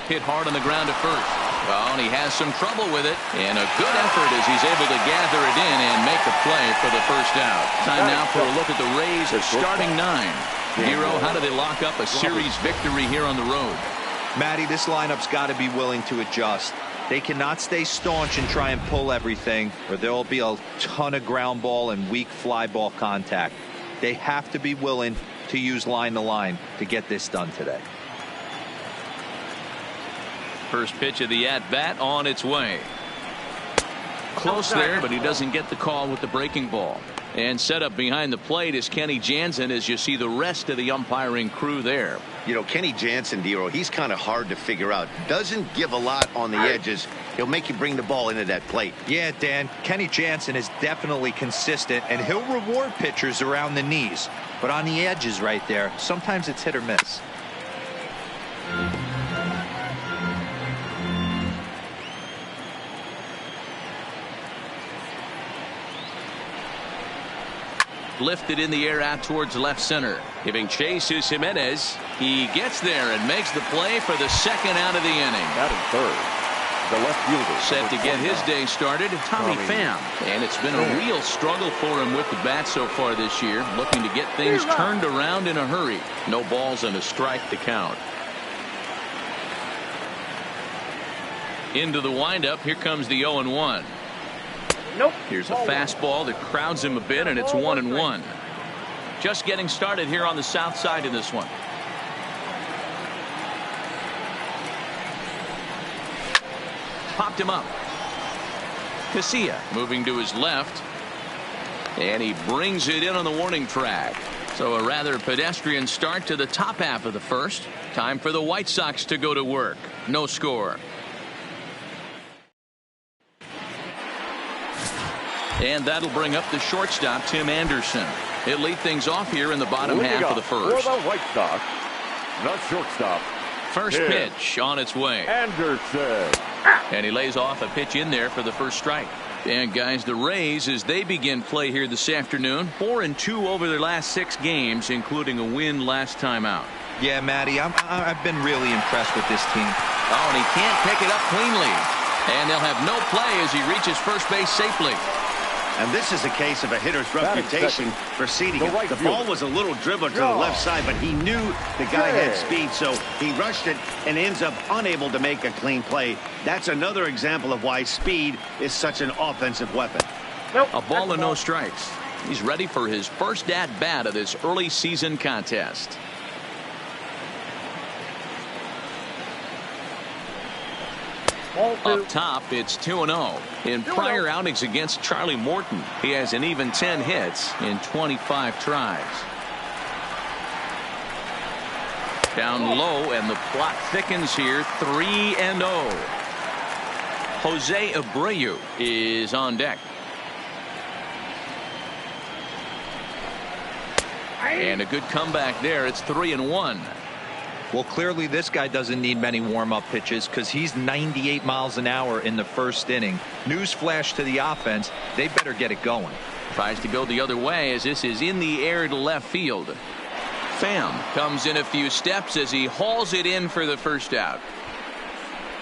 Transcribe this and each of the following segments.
hit hard on the ground at first. Well, and he has some trouble with it, and a good effort as he's able to gather it in and make the play for the first out. Time now for a look at the Rays starting 9. Hero, how do they lock up a series victory here on the road? Matty, this lineup's got to be willing to adjust. They cannot stay staunch and try and pull everything, or there will be a ton of ground ball and weak fly ball contact. They have to be willing to use line to line to get this done today. First pitch of the at-bat on its way. Close there, but he doesn't get the call with the breaking ball. And set up behind the plate is Kenny Jansen as you see the rest of the umpiring crew there. You know, Kenny Jansen, Dero, he's kind of hard to figure out. Doesn't give a lot on the edges. He'll make you bring the ball into that plate. Yeah, Dan, Kenny Jansen is definitely consistent, and he'll reward pitchers around the knees. But on the edges right there, sometimes it's hit or miss. Lifted in the air out towards left center. Giving chase is Jimenez. He gets there and makes the play for the second out of the inning. Batting third, the left fielder. Set to get his day started, Tommy Pham. And it's been a real struggle for him with the bat so far this year. Looking to get things turned around in a hurry. No balls and a strike to count. Into the windup. Here comes the 0-1. Nope. Here's a fastball that crowds him a bit, and it's 1-1. Just getting started here on the south side of this one. Popped him up. Casilla moving to his left, and he brings it in on the warning track. So a rather pedestrian start to the top half of the first. Time for the White Sox to go to work. No score. And that'll bring up the shortstop, Tim Anderson. He'll lead things off here in the bottom half of the first. For the White Sox, the shortstop. First pitch on its way. Anderson. And he lays off a pitch in there for the first strike. And guys, the Rays, as they begin play here this afternoon, 4-2 over their last 6 games, including a win last time out. Yeah, Matty, I've been really impressed with this team. Oh, and he can't pick it up cleanly. And they'll have no play as he reaches first base safely. And this is a case of a hitter's reputation preceding it. Right the ball was a little dribble to the left side, but he knew the guy had speed, so he rushed it and ends up unable to make a clean play. That's another example of why speed is such an offensive weapon. Nope. A ball and no strikes. He's ready for his first at-bat of this early season contest. Up top, it's 2-0. In prior outings against Charlie Morton, he has an even 10 hits in 25 tries. Down low, and the plot thickens here. 3-0. Jose Abreu is on deck. And a good comeback there. It's 3-1. Well, clearly this guy doesn't need many warm-up pitches because he's 98 miles an hour in the first inning. Newsflash to the offense, they better get it going. Tries to go the other way as this is in the air to left field. Pham comes in a few steps as he hauls it in for the first out.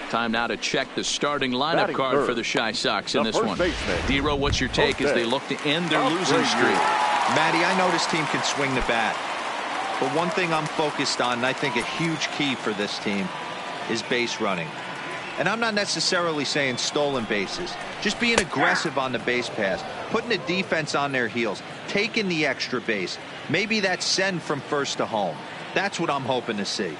Time now to check the starting lineup card for the Chi Sox in this one. Dero, what's your take as they look to end their losing streak? Matty, I know this team can swing the bat. But one thing I'm focused on, and I think a huge key for this team, is base running. And I'm not necessarily saying stolen bases. Just being aggressive on the base pass, putting the defense on their heels, taking the extra base. Maybe that send from first to home. That's what I'm hoping to see.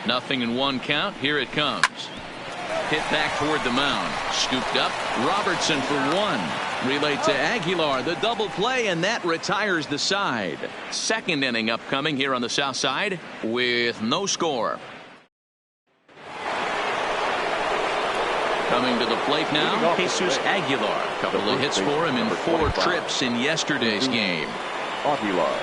0-1 count. Here it comes. Hit back toward the mound. Scooped up. Robertson for 1. Relayed to Aguilar, the double play, and that retires the side. Second inning upcoming here on the south side with no score. Coming to the plate now, Jesus Aguilar. Couple of hits for him in 4 trips in yesterday's game. Aguilar.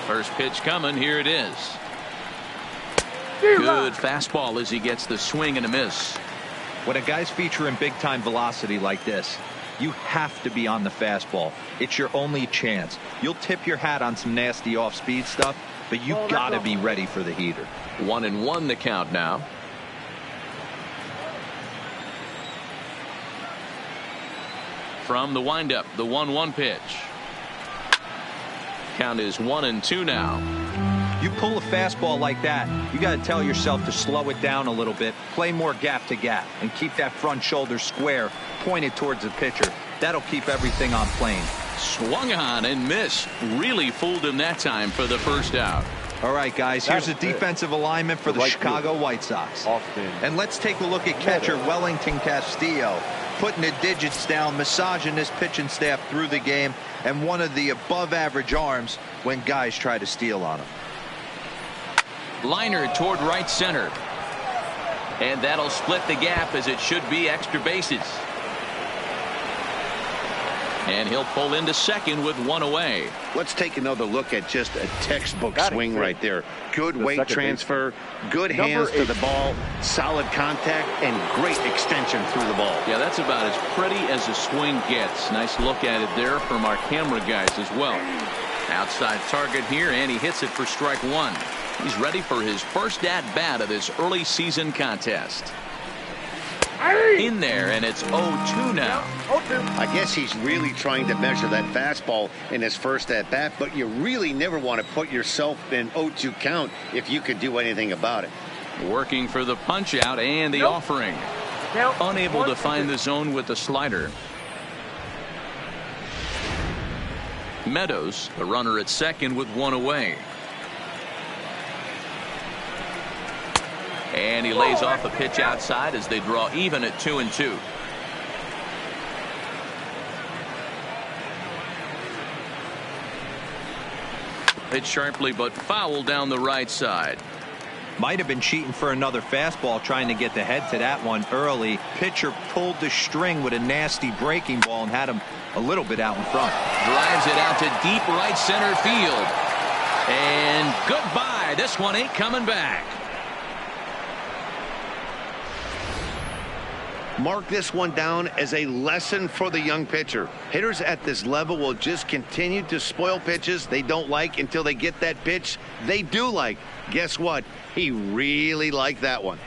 First pitch coming. Here it is. Good fastball as he gets the swing and a miss. When a guy's featuring big-time velocity like this, You have to be on the fastball. It's your only chance. You'll tip your hat on some nasty off-speed stuff, but you gotta be ready for the heater. 1-1 the count now. From the windup, the 1-1 pitch. Count is 1-2 now. You pull a fastball like that, you got to tell yourself to slow it down a little bit, play more gap to gap, and keep that front shoulder square, pointed towards the pitcher. That'll keep everything on plane. Swung on and missed. Really fooled him that time for the first out. All right, guys, here's a defensive alignment for the Chicago White Sox. And let's take a look at catcher Wellington Castillo, putting the digits down, massaging this pitching staff through the game, and one of the above-average arms when guys try to steal on him. Liner toward right center. And that'll split the gap, as it should be extra bases. And he'll pull into second with one away. Let's take another look at just a textbook swing right there. Good weight transfer, good hands to the ball, solid contact, and great extension through the ball. Yeah, that's about as pretty as a swing gets. Nice look at it there from our camera guys as well. Outside target here, and he hits it for strike one. He's ready for his first at-bat of this early season contest. In there, and it's 0-2 now. I guess he's really trying to measure that fastball in his first at-bat, but you really never want to put yourself in 0-2 count if you could do anything about it. Working for the punch-out and the offering. Unable to find the zone with the slider. Meadows, the runner at second with one away. And he lays off a pitch outside as they draw even at 2-2. Hit sharply but foul down the right side. Might have been cheating for another fastball, trying to get the head to that one early. Pitcher pulled the string with a nasty breaking ball and had him a little bit out in front. Drives it out to deep right center field. And goodbye. This one ain't coming back. Mark this one down as a lesson for the young pitcher. Hitters at this level will just continue to spoil pitches they don't like until they get that pitch they do like. Guess what? He really liked that one.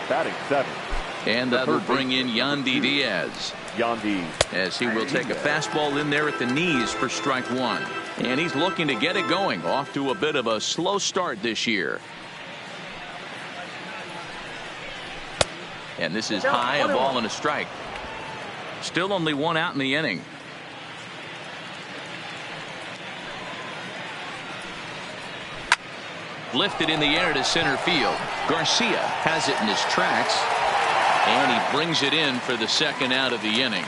Batting seven. And that'll bring in Yandy Diaz. Yandy. As he will take a fastball in there at the knees for strike one. And he's looking to get it going. Off to a bit of a slow start this year. And this is high, a ball and a strike. Still only one out in the inning. Lifted in the air to center field. Garcia has it in his tracks. And he brings it in for the second out of the inning.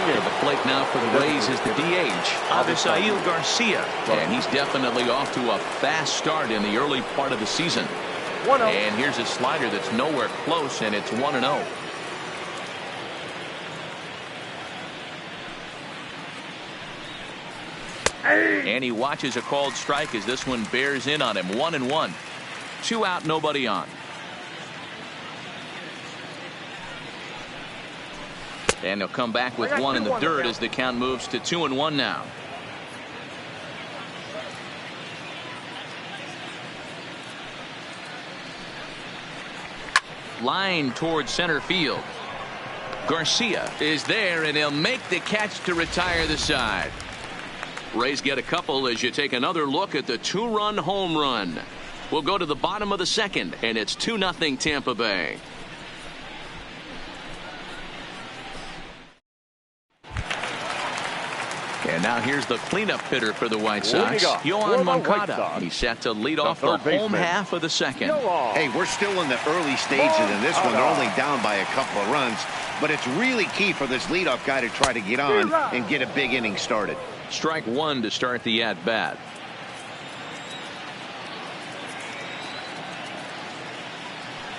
To the plate now for the Rays is the DH, Avisail Garcia. And he's definitely off to a fast start in the early part of the season. And here's a slider that's nowhere close, and it's 1-0. And he watches a called strike as this one bears in on him. 1-1. 2 out, nobody on. And he'll come back with one in the dirt as the count moves to 2-1 now. Line towards center field. Garcia is there, and he'll make the catch to retire the side. Rays get a couple as you take another look at the 2-run home run. We'll go to the bottom of the second, and it's 2-0 Tampa Bay. And now here's the cleanup hitter for the White Sox, Yoan Moncada. He's set to lead off the home half of the second. Hey, we're still in the early stages in this one. They're only down by a couple of runs, but it's really key for this leadoff guy to try to get on and get a big inning started. Strike one to start the at-bat.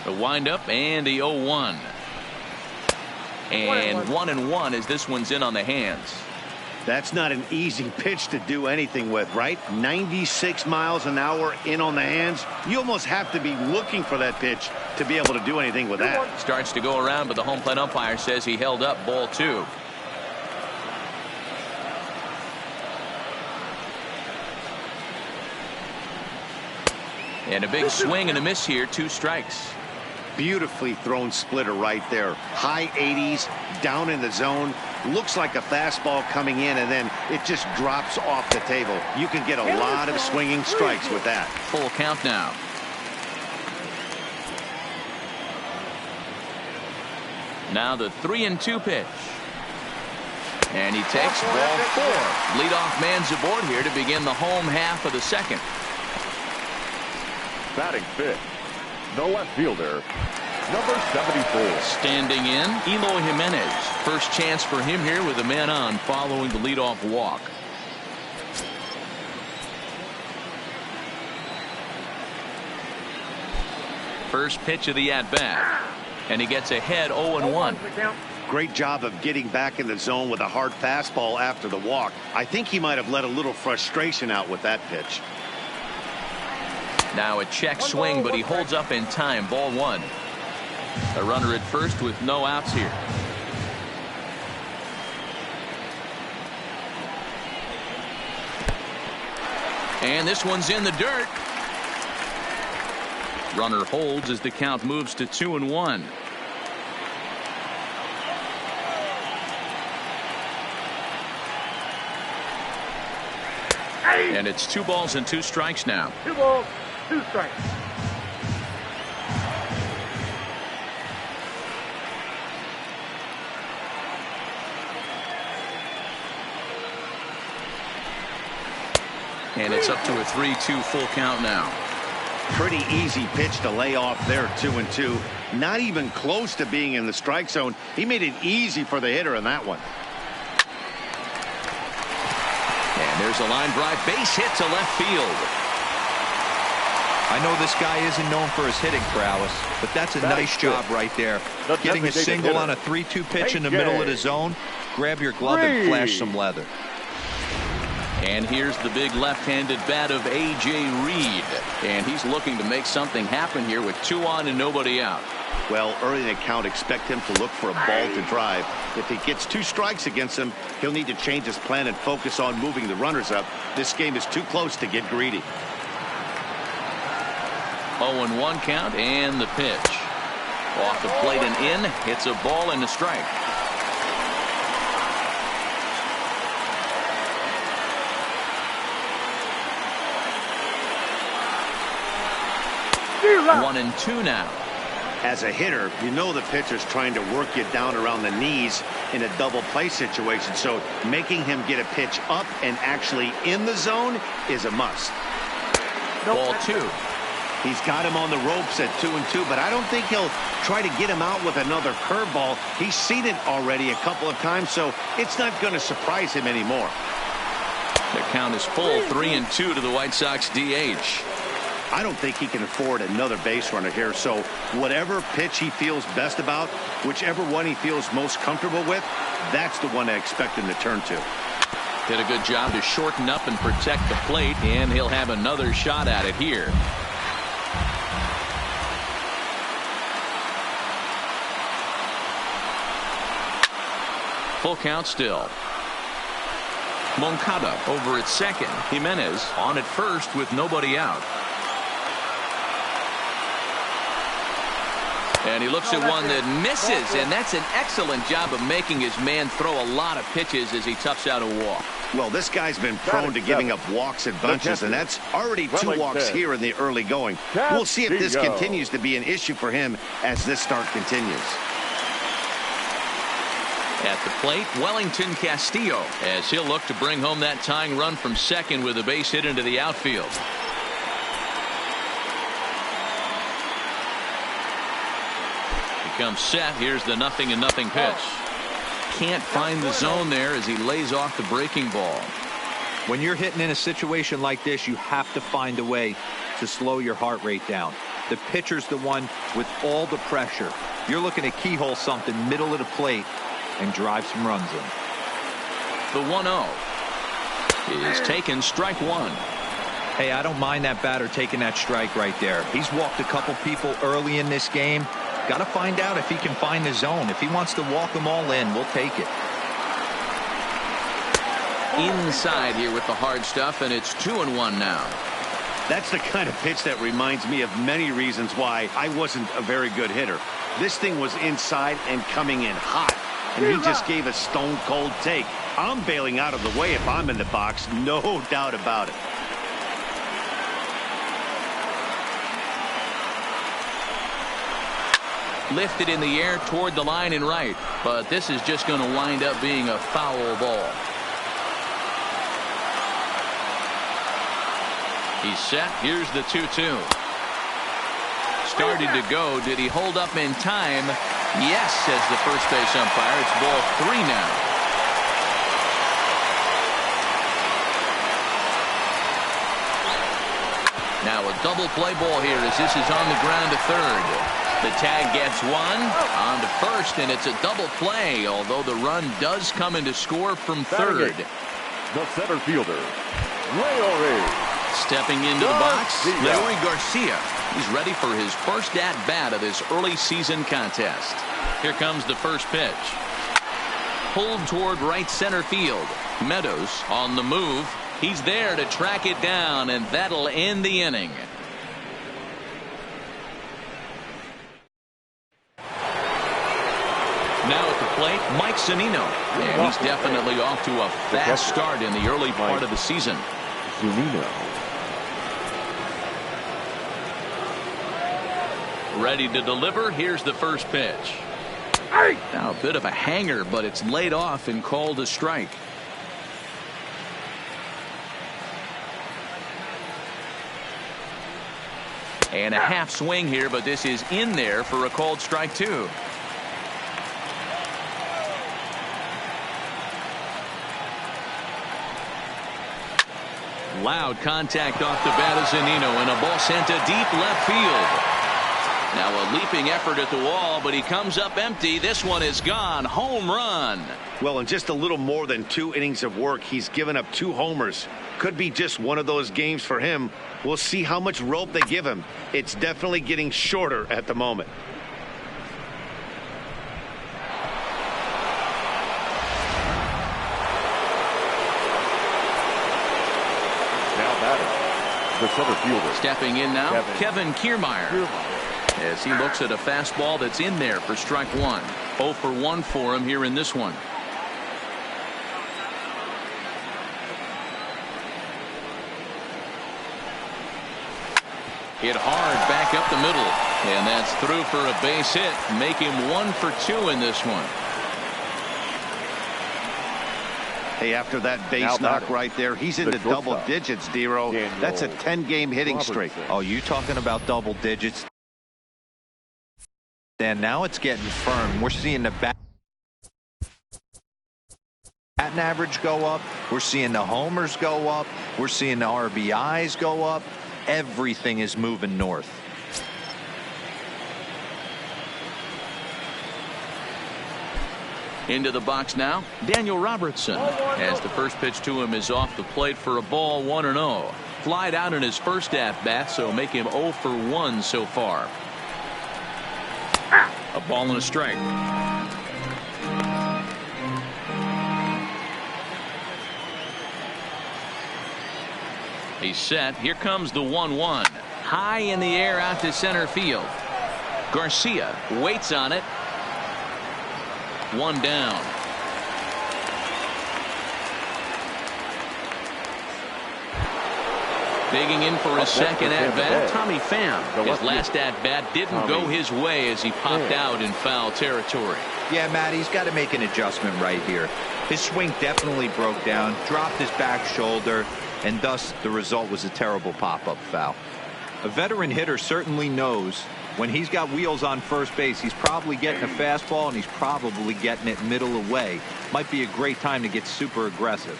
The windup and the 0-1. And 1-1 as this one's in on the hands. That's not an easy pitch to do anything with, right? 96 miles an hour in on the hands. You almost have to be looking for that pitch to be able to do anything with that. Starts to go around, but the home plate umpire says he held up ball 2. And a big swing and a miss here. 2 strikes. Beautifully thrown splitter right there. High 80s, down in the zone. Looks like a fastball coming in, and then it just drops off the table. You can get a lot of swinging strikes with that. Full count now. Now the 3-2 pitch. And he takes ball 4. Leadoff man's aboard here to begin the home half of the second. Batting 5th, the left fielder, number 74. Standing in, Eloy Jimenez. First chance for him here with a man on following the leadoff walk. First pitch of the at-bat. And he gets ahead 0-1. Great job of getting back in the zone with a hard fastball after the walk. I think he might have let a little frustration out with that pitch. Now a check swing, but he holds up in time. Ball 1. A runner at first with no outs here. And this one's in the dirt. Runner holds as the count moves to 2-1. And it's 2 balls and 2 strikes now. 2 balls, 2 strikes. And it's up to a 3-2 full count now. Pretty easy pitch to lay off there. 2-2. Not even close to being in the strike zone. He made it easy for the hitter in that one. And there's a line drive, base hit to left field. I know this guy isn't known for his hitting prowess, but that's a nice job right there. Getting a single on a 3-2 pitch in the middle of the zone. Grab your glove and flash some leather. And here's the big left-handed bat of A.J. Reed. And he's looking to make something happen here with 2 on and nobody out. Well, early in the count, expect him to look for a ball to drive. If he gets 2 strikes against him, he'll need to change his plan and focus on moving the runners up. This game is too close to get greedy. 0-1 count and the pitch. Off the plate and in. It's a ball and a strike. One and 2 now. As a hitter, you know the pitcher's trying to work you down around the knees in a double play situation. So making him get a pitch up and actually in the zone is a must. Ball 2. He's got him on the ropes at 2-2, but I don't think he'll try to get him out with another curveball. He's seen it already a couple of times, so it's not going to surprise him anymore. The count is full. 3-2 to the White Sox DH. I don't think he can afford another base runner here, so whatever pitch he feels best about, whichever one he feels most comfortable with, that's the one I expect him to turn to. Did a good job to shorten up and protect the plate, and he'll have another shot at it here. Full count still. Moncada over at second. Jimenez on at first with nobody out. And he looks at one that misses, and that's an excellent job of making his man throw a lot of pitches as he toughs out a walk. Well, this guy's been prone to giving up walks and bunches, and that's already 2 walks here in the early going. We'll see if this continues to be an issue for him as this start continues. At the plate, Wellington Castillo, as he'll look to bring home that tying run from second with a base hit into the outfield. Comes set. Here's the 0-0 pitch. Can't find the zone there as he lays off the breaking ball. When you're hitting in a situation like this, you have to find a way to slow your heart rate down. The pitcher's the one with all the pressure. You're looking to keyhole something middle of the plate and drive some runs in. The 1-0 is taken, strike one. Hey, I don't mind that batter taking that strike right there. He's walked a couple people early in this game. Got to find out if he can find the zone. If he wants to walk them all in, we'll take it. Inside here with the hard stuff, and it's 2-1 now. That's the kind of pitch that reminds me of many reasons why I wasn't a very good hitter. This thing was inside and coming in hot, and he just gave a stone-cold take. I'm bailing out of the way if I'm in the box, no doubt about it. Lifted in the air toward the line and right, but this is just going to wind up being a foul ball. He's set. Here's the 2-2. Started to go. Did he hold up in time? Yes, says the first base umpire. It's ball 3 now. Now a double play ball here as this is on the ground to third. The tag gets one on to first, and it's a double play, although the run does come in to score from third. The center fielder, Ray. Stepping into the box, Leroy Garcia. He's ready for his first at-bat of this early season contest. Here comes the first pitch. Pulled toward right center field. Meadows on the move. He's there to track it down, and that'll end the inning. Now at the plate, Mike Zunino. And he's definitely off to a fast start in the early part of the season. Zunino. Ready to deliver. Here's the first pitch. Now a bit of a hanger, but it's laid off and called a strike. And a half swing here, but this is in there for a called strike two. Loud contact off the bat of Zunino, and a ball sent to deep left field. Now a leaping effort at the wall, but he comes up empty. This one is gone. Home run. Well, in just a little more than 2 innings of work, he's given up 2 homers. Could be just one of those games for him. We'll see how much rope they give him. It's definitely getting shorter at the moment. Now batting, the center fielder. Stepping in now, Kevin Kiermaier. As he looks at a fastball that's in there for strike one. 0 for 1 for him here in this one. Hit hard back up the middle, and that's through for a base hit. Make him 1 for 2 in this one. Hey, after that base knock right there, he's into double digits, D-Row. That's a 10-game hitting streak. Oh, you talking about double digits? And now it's getting firm. We're seeing the batting average go up. We're seeing the homers go up. We're seeing the RBIs go up. Everything is moving north. Into the box now, Daniel Robertson. As the first pitch to him is off the plate for a ball, 1-0. Flied out in his first at-bat, so make him 0 for 1 so far. A ball and a strike. He's set. Here comes the 1-1. High in the air out to center field. Garcia waits on it. 1 down. Digging in for his second at-bat, Tommy Pham. His last at-bat didn't go his way as he popped out in foul territory. Yeah, Matt, he's got to make an adjustment right here. His swing definitely broke down, dropped his back shoulder, and thus the result was a terrible pop-up foul. A veteran hitter certainly knows when he's got wheels on first base, he's probably getting a fastball, and he's probably getting it middle away. Might be a great time to get super aggressive.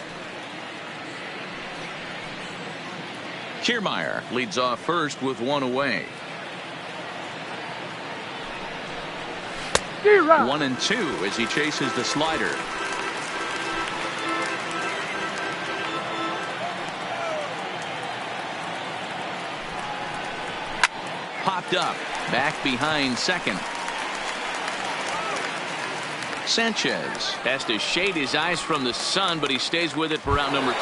Kiermaier leads off first with 1 away. 1-2 as he chases the slider. popped up. Back behind second. Sanchez has to shade his eyes from the sun, but he stays with it for out number 2.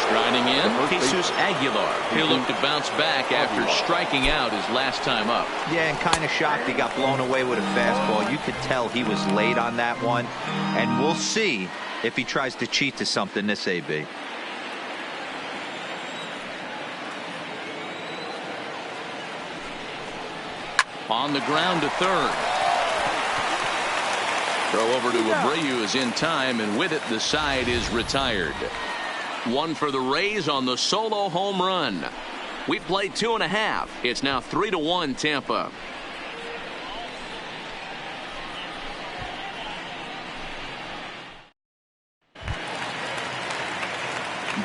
Striding in, Jesus Aguilar. He'll look to bounce back after striking out his last time up. Yeah, and kind of shocked he got blown away with a fastball. You could tell he was late on that one. And we'll see if he tries to cheat to something this AB. On the ground to third. Throw over to Abreu is in time, and with it the side is retired. One for the Rays on the solo home run. We played 2.5. It's now 3-1 Tampa.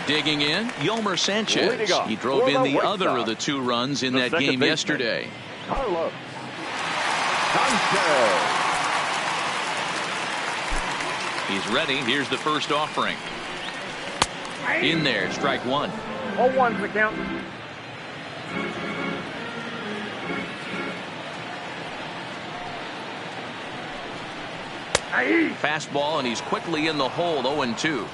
Digging in, Yomer Sanchez. He drove in the other of the 2 runs in that game yesterday. Carlos Sanchez. He's ready. Here's the first offering. In there, strike 1. 0-1's the count. Fastball, and he's quickly in the hole. 0-2.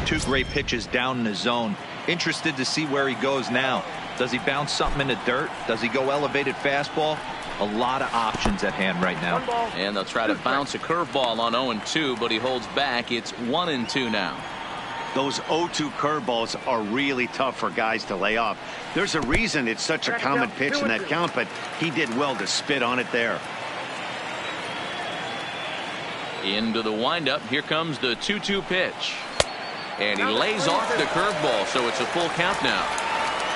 2 great pitches down in the zone. Interested to see where he goes now. Does he bounce something in the dirt? Does he go elevated fastball? A lot of options at hand right now. And they'll try to bounce a curveball on 0-2, but he holds back. It's 1-2 now. Those 0-2 curveballs are really tough for guys to lay off. There's a reason it's such a common pitch in that count, but he did well to spit on it there. Into the windup. Here comes the 2-2 pitch. And he lays off the curveball, so it's a full count now.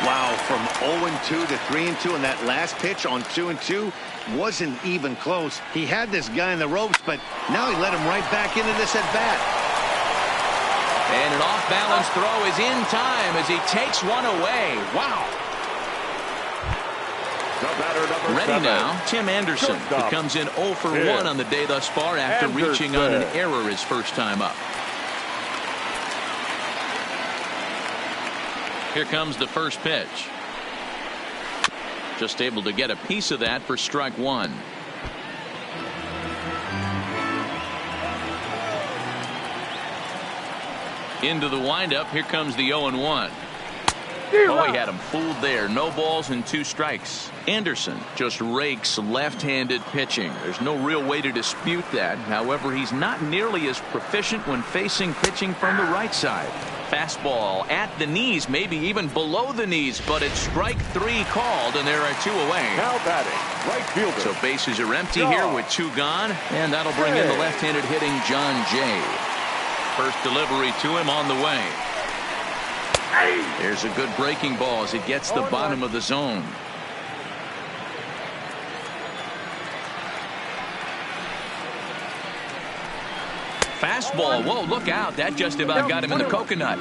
Wow, from 0-2 to 3-2, and that last pitch on 2-2 wasn't even close. He had this guy in the ropes, but now he let him right back into this at bat. And an off-balance throw is in time as he takes one away. Wow. Ready now, Tim Anderson, who comes in 0 for 1 on the day thus far after reaching on an error his first time up. Here comes the first pitch. Just able to get a piece of that for strike 1. Into the windup. Here comes the 0-1. Oh, he had him fooled there. No balls and 2 strikes. Anderson just rakes left-handed pitching. There's no real way to dispute that. However, he's not nearly as proficient when facing pitching from the right side. Fastball at the knees, maybe even below the knees, but it's strike 3 called, and there are 2 away. Now batting, right fielder. So bases are empty here with 2 gone, and that'll bring in the left-handed hitting John Jay. First delivery to him on the way. There's a good breaking ball as it gets the bottom of the zone. Fastball. Whoa, look out. That just about got him in the coconut.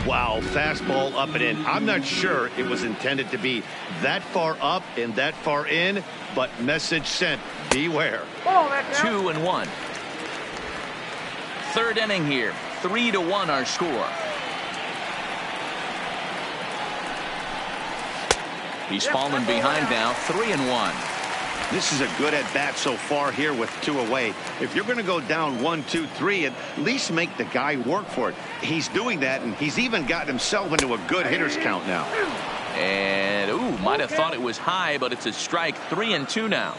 Wow, fastball up and in. I'm not sure it was intended to be that far up and that far in, but message sent. Beware. 2-1. Third inning here. 3-1 our score. He's fallen behind now. 3-1. This is a good at bat so far here with 2 away. If you're going to go down 1, 2, 3, at least make the guy work for it. He's doing that, and he's even gotten himself into a good hitter's count now. And ooh, might have thought it was high, but it's a strike. 3-2 now.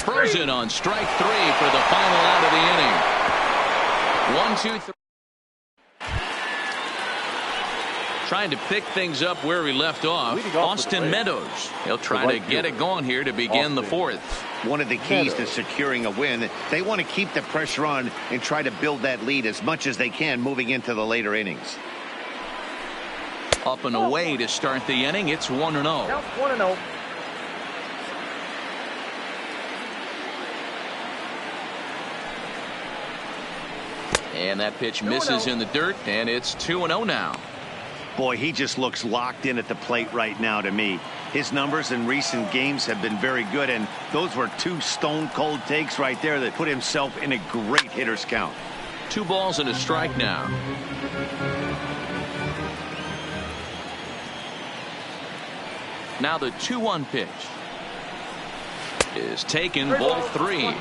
Frozen on strike 3 for the final out of the inning. 1, 2, 3. Trying to pick things up where he left off. Austin Meadows. He'll try to get it going here to begin the 4th. One of the keys to securing a win. They want to keep the pressure on and try to build that lead as much as they can moving into the later innings. Up and away to start the inning. It's 1-0. 1-0. And that pitch misses in the dirt, and it's 2-0 now. Boy, he just looks locked in at the plate right now to me. His numbers in recent games have been very good, and those were 2 stone-cold takes right there that put himself in a great hitter's count. 2 balls and a strike now. Now the 2-1 pitch is taken, ball 3.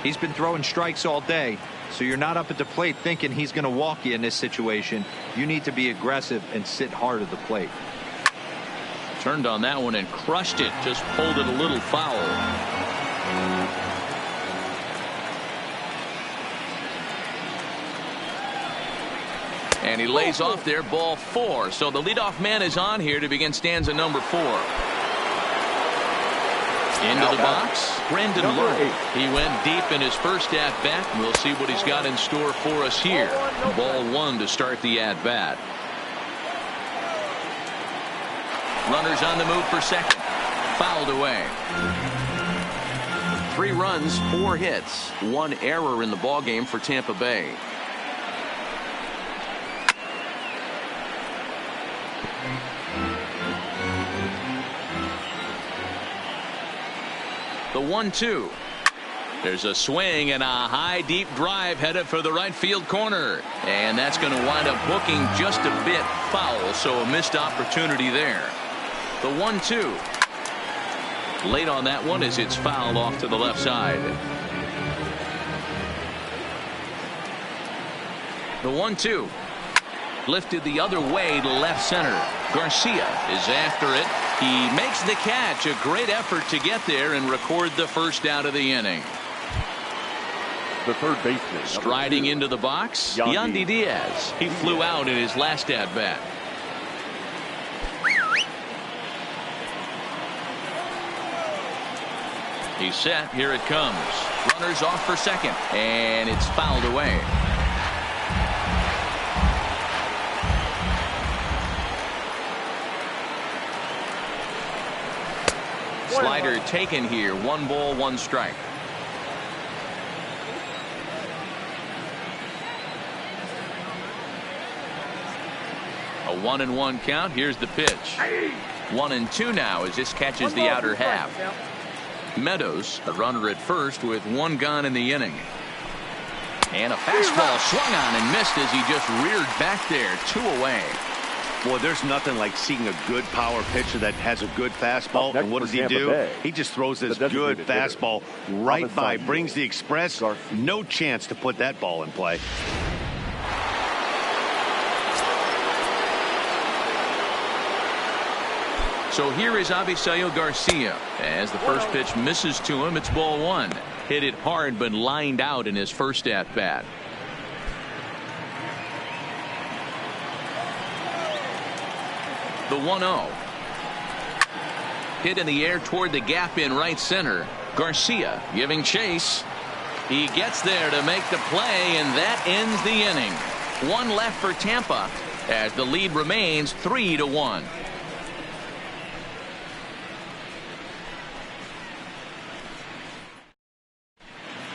He's been throwing strikes all day, so you're not up at the plate thinking he's going to walk you in this situation. You need to be aggressive and sit hard at the plate. Turned on that one and crushed it. Just pulled it a little foul. And he lays off there, ball 4. So the leadoff man is on here to begin stanza number 4. Into the box, Brendan Lowe. He went deep in his first at-bat. We'll see what he's got in store for us here. Ball 1 to start the at-bat. Runners on the move for second. Fouled away. 3 runs, 4 hits, 1 error in the ballgame for Tampa Bay. The 1-2. There's a swing and a high deep drive headed for the right field corner, and that's going to wind up booking just a bit foul, so a missed opportunity there. The 1-2. Late on that one as it's fouled off to the left side. The 1-2. Lifted the other way to left center. Garcia is after it. He makes the catch. A great effort to get there and record the first out of the inning. The third baseman. Striding into the box, Yandy Diaz. He flew out in his last at bat. He's set. Here it comes. Runners off for second, and it's fouled away. Slider taken here. 1 ball, 1 strike. A 1-1 count. Here's the pitch. 1-2 now as this catches the outer half. Meadows, a runner at first with 1 gone in the inning. And a fastball swung on and missed as he just reared back there. 2 away. Boy, there's nothing like seeing a good power pitcher that has a good fastball. And what does he do? He just throws this good fastball right by, brings the express. No chance to put that ball in play. So here is Avisail Garcia. As the first pitch misses to him, it's ball 1. Hit it hard but lined out in his first at bat. The 1-0. Hit in the air toward the gap in right center. Garcia giving chase. He gets there to make the play, and that ends the inning. 1 left for Tampa as the lead remains 3-1.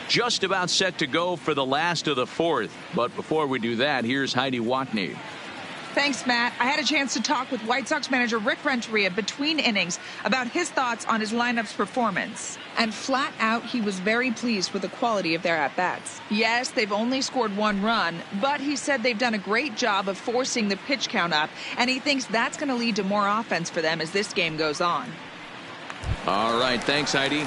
Just about set to go for the last of the 4th. But before we do that, here's Heidi Watney. Thanks, Matt. I had a chance to talk with White Sox manager Rick Renteria between innings about his thoughts on his lineup's performance. And flat out, he was very pleased with the quality of their at-bats. Yes, they've only scored 1 run, but he said they've done a great job of forcing the pitch count up, and he thinks that's going to lead to more offense for them as this game goes on. All right, thanks, Heidi.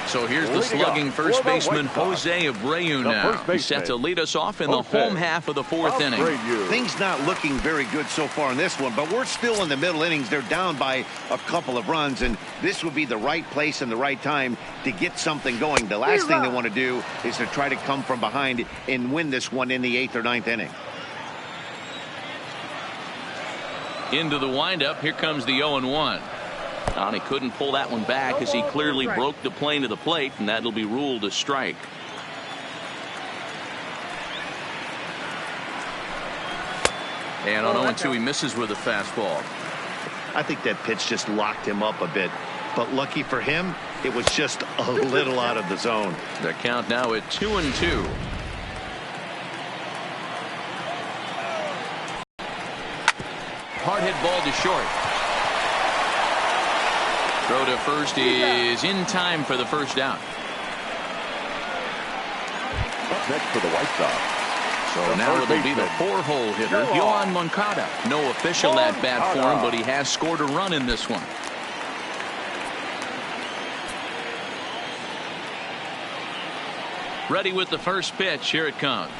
So here's the slugging first baseman Jose Abreu now. He's set to lead us off in the home half of the 4th inning. Things not looking very good so far in this one, but we're still in the middle innings. They're down by a couple of runs, and this would be the right place and the right time to get something going. The last thing they want to do is to try to come from behind and win this one in the 8th or 9th inning. Into the windup. Here comes the 0-1. And he couldn't pull that one back as he clearly broke the plane to the plate, and that'll be ruled a strike. And on 0-2, he misses with a fastball. I think that pitch just locked him up a bit, but lucky for him, it was just a little out of the zone. The count now at 2-2. Hard hit ball to short. Throw to first is in time for the first out. Up next for the White Sox, So now it'll be the 4-hole hitter, Yoan Moncada. No official at bat for him, but he has scored a run in this one. Ready with the first pitch. Here it comes.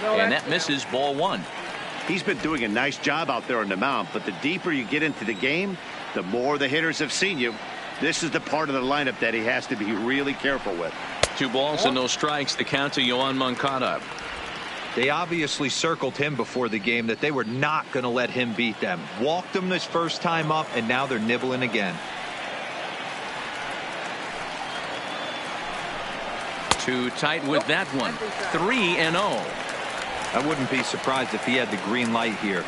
And that misses, ball 1. He's been doing a nice job out there on the mound, but the deeper you get into the game, the more the hitters have seen you. This is the part of the lineup that he has to be really careful with. 2 balls and no strikes. The count to Yoan Moncada. They obviously circled him before the game that they were not going to let him beat them. Walked him this first time up, and now they're nibbling again. 2 tight with that one. 3-0. I wouldn't be surprised if he had the green light here.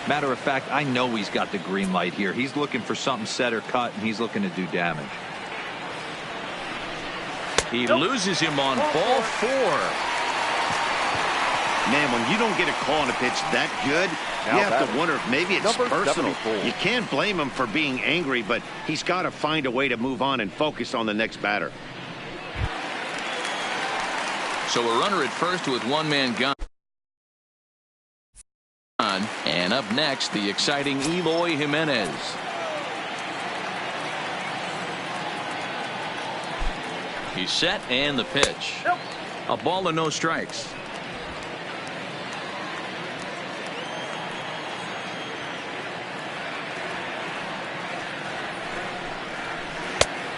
Matter of fact, I know he's got the green light here. He's looking for something set or cut, and he's looking to do damage. He loses him on ball 4. Man, when you don't get a call on a pitch that good, you have to wonder if maybe it's personal. You can't blame him for being angry, but he's got to find a way to move on and focus on the next batter. So a runner at first with 1 man gone. And up next, the exciting Eloy Jimenez. He's set, and the pitch. A ball and no strikes.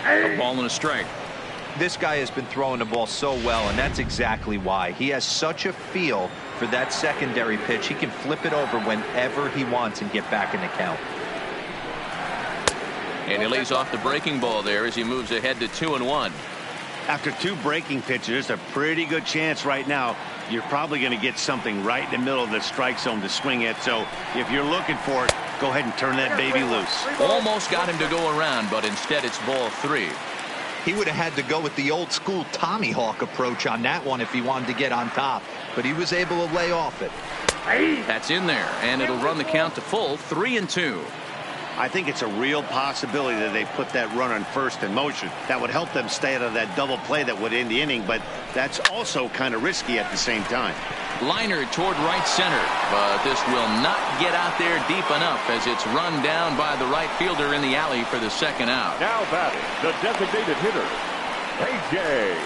A ball and a strike. This guy has been throwing the ball so well, and that's exactly why. He has such a feel for that secondary pitch. He can flip it over whenever he wants and get back in the count. And he lays off the breaking ball there as he moves ahead to 2-1. After 2 breaking pitches, a pretty good chance right now. You're probably going to get something right in the middle of the strike zone to swing at. So if you're looking for it, go ahead and turn that baby loose. Almost got him to go around, but instead it's ball 3. He would have had to go with the old school Tommy Hawk approach on that one if he wanted to get on top, but he was able to lay off it. That's in there, and it'll run the count to full 3-2. I think it's a real possibility that they put that run on first in motion. That would help them stay out of that double play that would end the inning, but that's also kind of risky at the same time. Liner toward right center, but this will not get out there deep enough as it's run down by the right fielder in the alley for the 2nd out. Now batting, the designated hitter, A.J.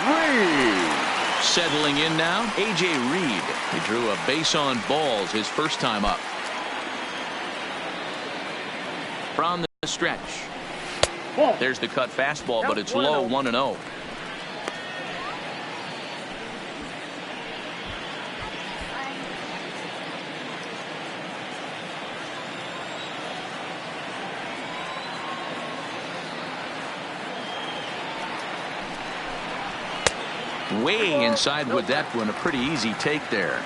Reed. Settling in now, A.J. Reed. He drew a base on balls his first time up. From the stretch. There's the cut fastball, but it's low, 1-0. Way inside with that one. A pretty easy take there.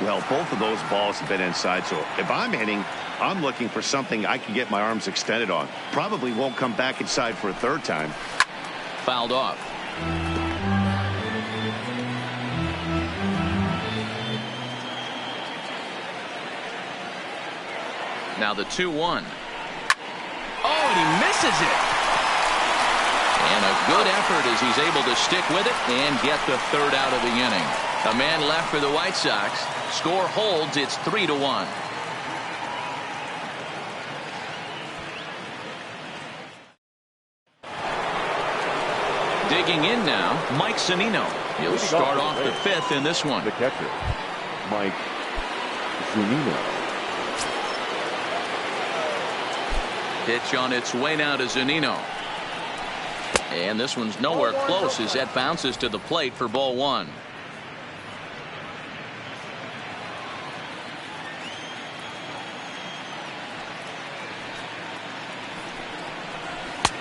Well, both of those balls have been inside, so if I'm hitting, I'm looking for something I can get my arms extended on. Probably won't come back inside for a 3rd time. Fouled off. Now the 2-1. Oh, and he misses it. And a good effort as he's able to stick with it and get the 3rd out of the inning. A man left for the White Sox. Score holds. It's 3-1. Digging in now, Mike Zunino. He'll start off the 5th in this one. The catcher, Mike Zunino. Pitch on its way now to Zunino. And this one's nowhere close as that bounces to the plate for ball 1.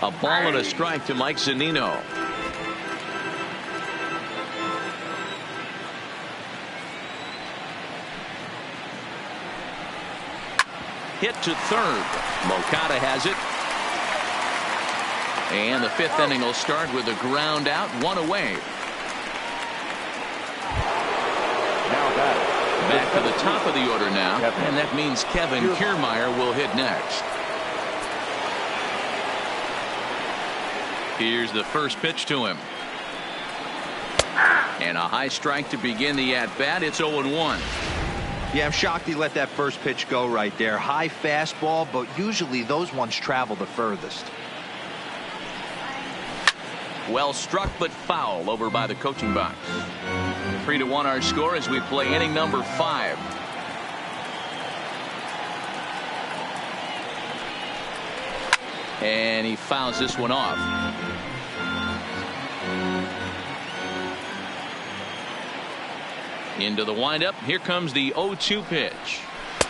A ball and a strike to Mike Zunino. Hit to 3rd. Moncada has it. And the 5th inning will start with a ground out, 1 away. Now Back to the top of the order now, and that means Kevin Kiermaier will hit next. Here's the first pitch to him. And a high strike to begin the at-bat. It's 0-1. Yeah, I'm shocked he let that first pitch go right there. High fastball, but usually those ones travel the furthest. Well struck, but foul over by the coaching box. 3-1 our score as we play inning number 5. And he fouls this one off. Into the windup. Here comes the 0-2 pitch.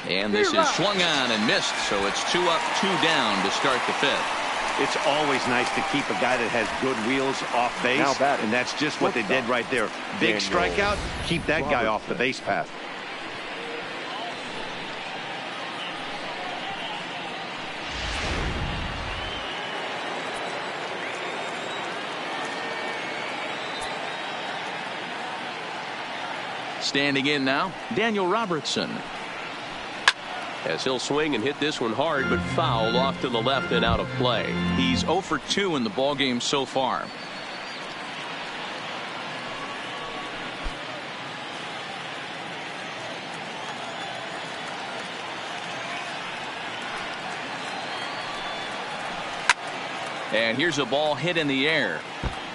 And this is swung on and missed, so it's 2 up, 2 down to start the 5th. It's always nice to keep a guy that has good wheels off base, and that's just what they did right there. Big strikeout, keep that guy off the base path. Standing in now, Daniel Robertson. As he'll swing and hit this one hard, but fouled off to the left and out of play. He's 0 for 2 in the ballgame so far. And here's a ball hit in the air,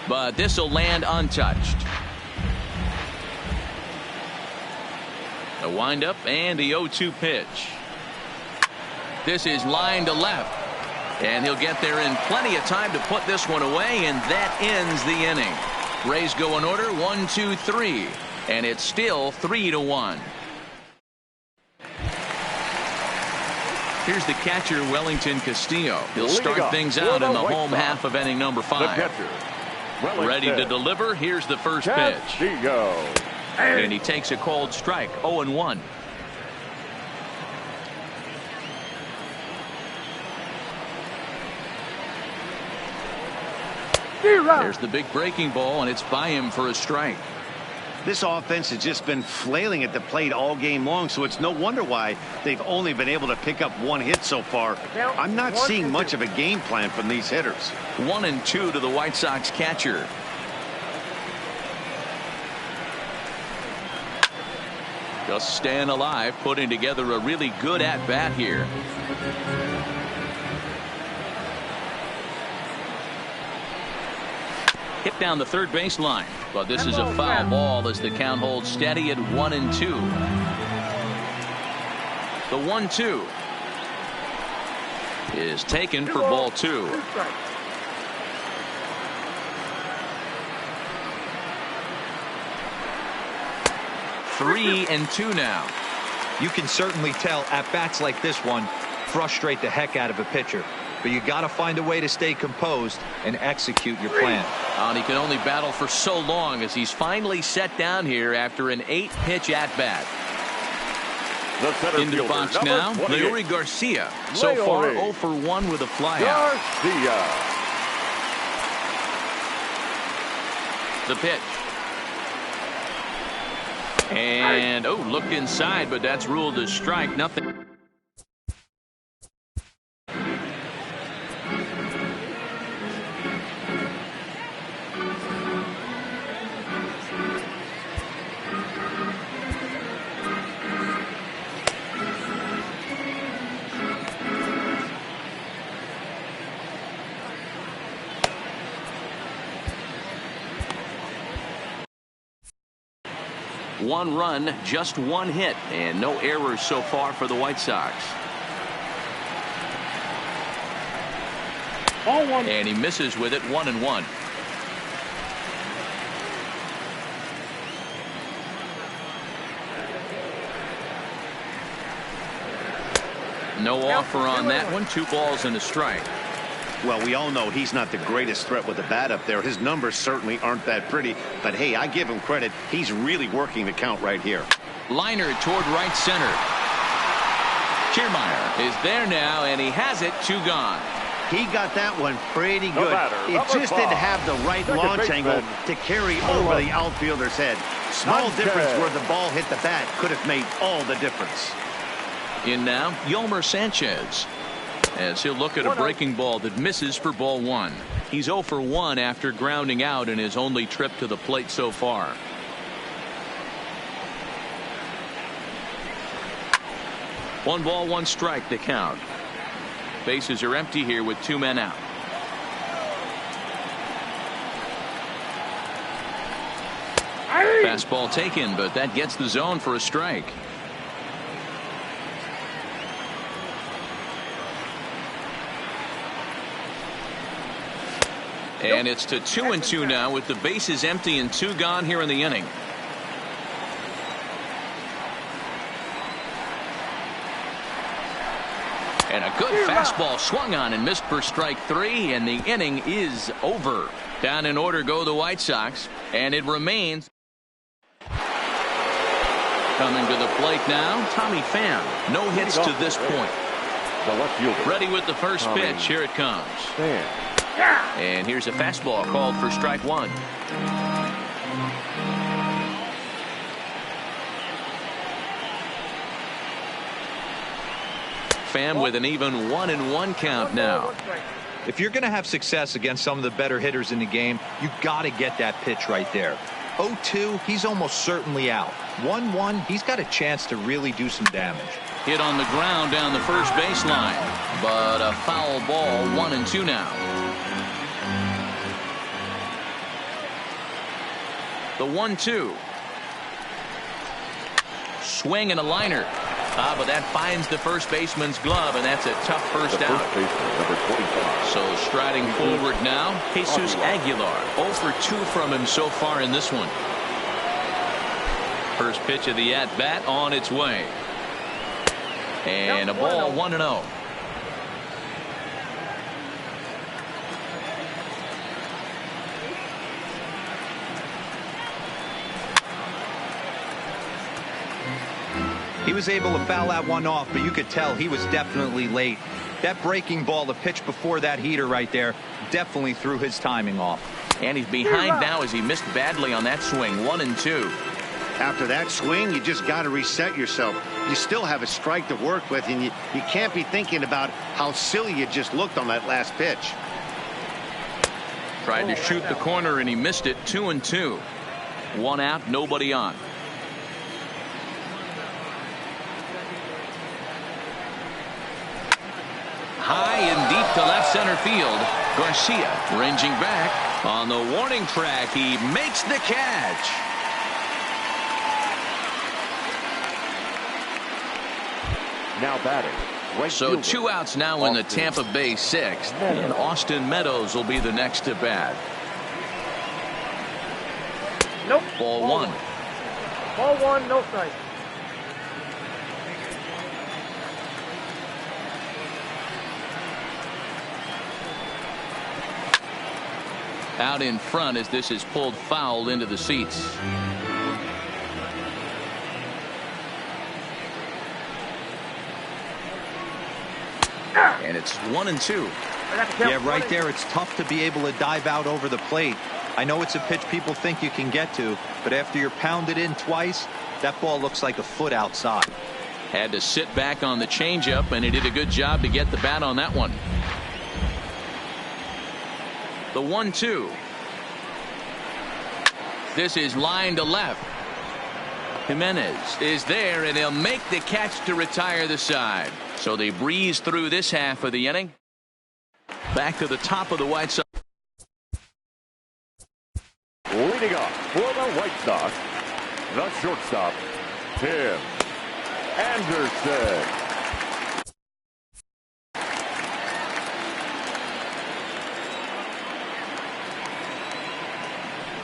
but this will land untouched. The windup and the 0-2 pitch. This is line to left, and he'll get there in plenty of time to put this one away, and that ends the inning. Rays go in order 1, 2, 3, and it's still 3-1. Here's the catcher, Wellington Castillo. He'll start things out in the home half of inning number 5. Ready to deliver. Here's the first pitch. And he takes a cold strike. 0-1. There's the big breaking ball, and it's by him for a strike. This offense has just been flailing at the plate all game long, so it's no wonder why they've only been able to pick up 1 hit so far. I'm not seeing much of a game plan from these hitters. 1-2 to the White Sox catcher. Just staying alive, putting together a really good at-bat here. Hit down the third baseline, but this is a foul ball as the count holds steady at 1-2. The 1-2 is taken for ball 2. Three and 2 now. You can certainly tell at bats like this one frustrate the heck out of a pitcher. But you got to find a way to stay composed and execute your plan. And he can only battle for so long as he's finally set down here after an 8-pitch at-bat. Into the box now, Leury Garcia. So far 0 for 1 with a flyout. The pitch. And, looked inside, but that's ruled a strike. Nothing. One run, just 1 hit, and no errors so far for the White Sox. And he misses with it. 1-1. No offer on that one. 2 balls and a strike. Well, we all know he's not the greatest threat with the bat up there. His numbers certainly aren't that pretty. But, hey, I give him credit. He's really working the count right here. Liner toward right center. Kiermaier is there now, and he has it. 2 gone. He got that one pretty good. It just didn't have the right launch angle to carry over the outfielder's head. Small difference where the ball hit the bat could have made all the difference. In now, Yolmer Sanchez. As he'll look at a breaking ball that misses for ball 1. He's 0 for 1 after grounding out in his only trip to the plate so far. One ball, one strike to count. Bases are empty here with 2 men out. Fastball taken, but that gets the zone for a strike. And it's to 2-2 now with the bases empty and 2 gone here in the inning. And a good fastball swung on and missed for strike 3, and the inning is over. Down in order go the White Sox, and it remains. Coming to the plate now, Tommy Pham. No hits to this point. The left fielder. Ready with the first pitch. Here it comes. And here's a fastball called for strike 1. Pham with an even 1-1 count now. If you're going to have success against some of the better hitters in the game, you got to get that pitch right there. 0-2, he's almost certainly out. 1-1, he's got a chance to really do some damage. Hit on the ground down the first baseline, but a foul ball. 1-2 now. The 1-2. Swing and a liner. But that finds the first baseman's glove, and that's a tough first out. So striding forward now, Jesus Aguilar. 0 for 2 from him so far in this one. First pitch of the at-bat on its way. And a ball, 1-0. He was able to foul that one off, but you could tell he was definitely late. That breaking ball, the pitch before that heater right there, definitely threw his timing off. And he's behind now as he missed badly on that swing. 1-2. After that swing, you just got to reset yourself. You still have a strike to work with, and you can't be thinking about how silly you just looked on that last pitch. Tried to shoot the corner, and he missed it. 2-2. 1 out, nobody on. High and deep to left center field. Garcia ranging back on the warning track. He makes the catch. Now batting. Right So fielder. 2 outs now in the Tampa Bay 6th. And Austin Meadows will be the next to bat. Nope. Ball 1. Ball 1, no strike. Out in front as this is pulled foul into the seats. And it's 1-2. Yeah, right there, it's tough to be able to dive out over the plate. I know it's a pitch people think you can get to, but after you're pounded in twice, that ball looks like a foot outside. Had to sit back on the changeup, and he did a good job to get the bat on that one. The 1-2. This is line to left. Jimenez is there, and he'll make the catch to retire the side. So they breeze through this half of the inning. Back to the top of the White Sox. Leading off for the White Sox, the shortstop, Tim Anderson.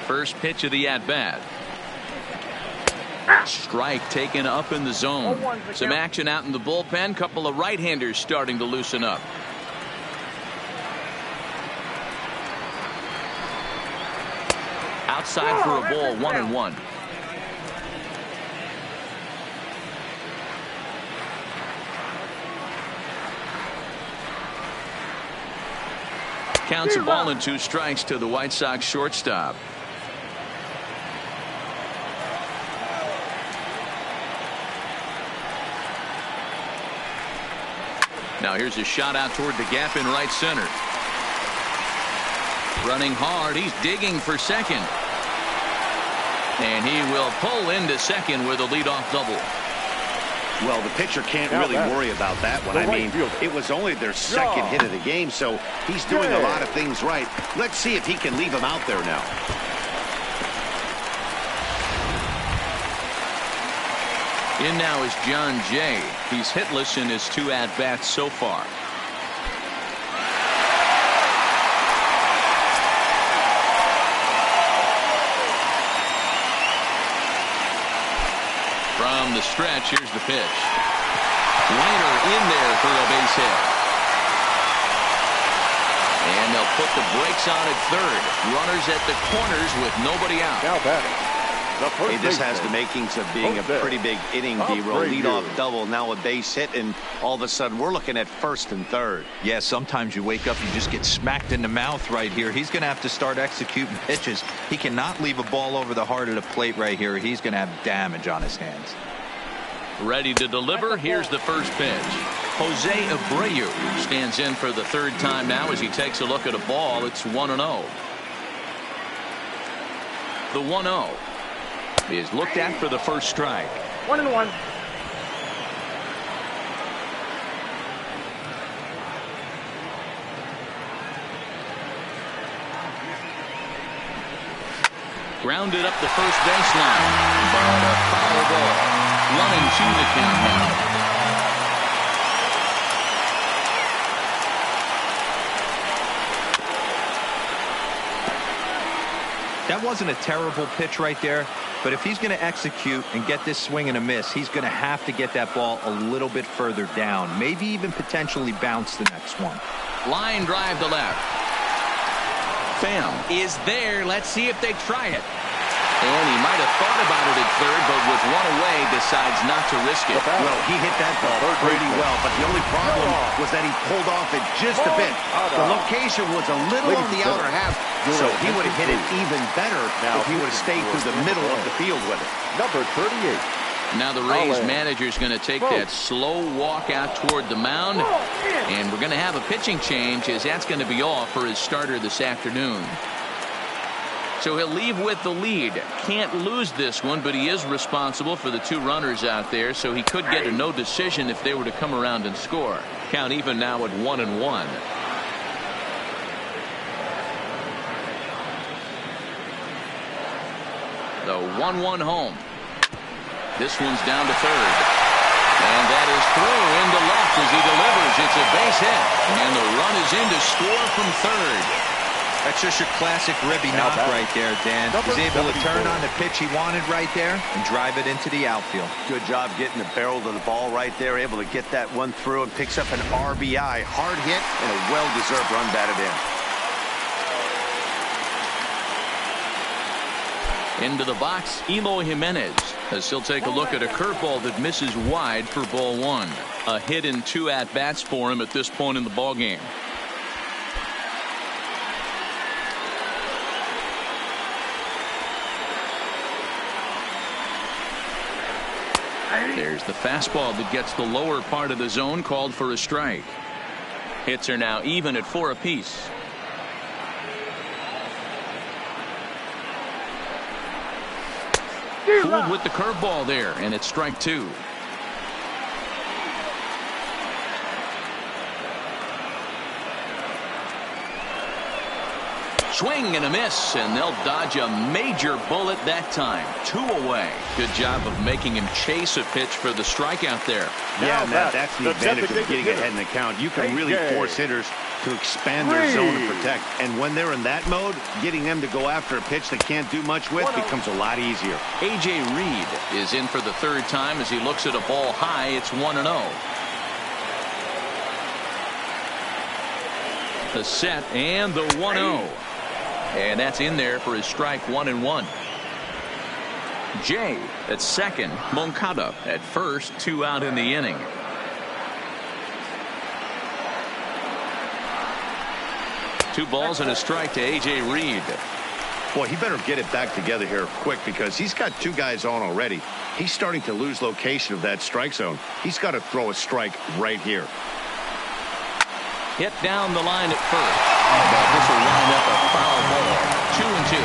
First pitch of the at-bat. Strike taken up in the zone. Some action out in the bullpen. Couple of right-handers starting to loosen up. Outside for a ball, 1-1. Counts a ball and 2 strikes to the White Sox shortstop. Now here's a shot out toward the gap in right center. Running hard, he's digging for second. And he will pull into second with a leadoff double. Well, the pitcher can't Now really batter. worry about that one. The I right mean, fielder. it was only their second hit of the game, so he's doing a lot of things right. Let's see if he can leave him out there now. In now is John Jay. He's hitless in his 2 at-bats so far. From the stretch, here's the pitch. Liner in there for a base hit. And they'll put the brakes on at third. Runners at the corners with nobody out. Now batting. The first Hey, this has baseman. the makings of being a Jose pretty big inning, D-Roll. Abreu. Leadoff double, now a base hit, and all of a sudden we're looking at first and third. Yeah, sometimes you wake up, you just get smacked in the mouth right here. He's going to have to start executing pitches. He cannot leave a ball over the heart of the plate right here. He's going to have damage on his hands. Ready to deliver. Here's the first pitch. Jose Abreu stands in for the third time now as he takes a look at a ball. It's 1-0. The 1-0 is looked at for the first strike. 1-1. Grounded up the first baseline, but a foul ball. 1-2 the count now. That wasn't a terrible pitch right there, but if he's going to execute and get this swing and a miss, he's going to have to get that ball a little bit further down, maybe even potentially bounce the next one. Line drive to left. Pham is there. Let's see if they try it. And he might have thought about it at third, but with one away, decides not to risk it. Well, he hit that ball pretty well, but the only problem was that he pulled off it just a bit. The location was a little on the outer half, so he would have hit it even better if he would have stayed through the middle of the field with it. Number 38. Now the Rays manager is going to take that slow walk out toward the mound, and we're going to have a pitching change as that's going to be all for his starter this afternoon. So he'll leave with the lead. Can't lose this one, but he is responsible for the 2 runners out there, so he could get a no decision if they were to come around and score. Count even now at 1-1. The 1-1 home. This one's down to third. And that is through into left as he delivers. It's a base hit. And the run is in to score from third. That's just your classic ribby knock right there, Dan. He's able to turn on the pitch he wanted right there and drive it into the outfield. Good job getting the barrel to the ball right there, able to get that one through and picks up an RBI. Hard hit and a well-deserved run batted in. Into the box, Eloy Jimenez, as he'll take a look at a curveball that misses wide for ball 1. A hit in 2 at-bats for him at this point in the ballgame. There's the fastball that gets the lower part of the zone, called for a strike. Hits are now even at 4 apiece. Fooled with the curveball there, and it's strike 2. Swing and a miss, and they'll dodge a major bullet that time. 2 away. Good job of making him chase a pitch for the strikeout there. Yeah, Matt, that's the advantage of getting ahead in the count. You can really force hitters to expand their zone and protect. And when they're in that mode, getting them to go after a pitch they can't do much with becomes a lot easier. A.J. Reed is in for the third time as he looks at a ball high. It's 1-0. The set and the 1-0. And that's in there for his strike 1-1. Jay at second, Moncada at first, 2 out in the inning. Two balls and a strike to A.J. Reed. Boy, he better get it back together here quick because he's got 2 guys on already. He's starting to lose location of that strike zone. He's got to throw a strike right here. Hit down the line at first. But this will wind up a foul ball. 2-2.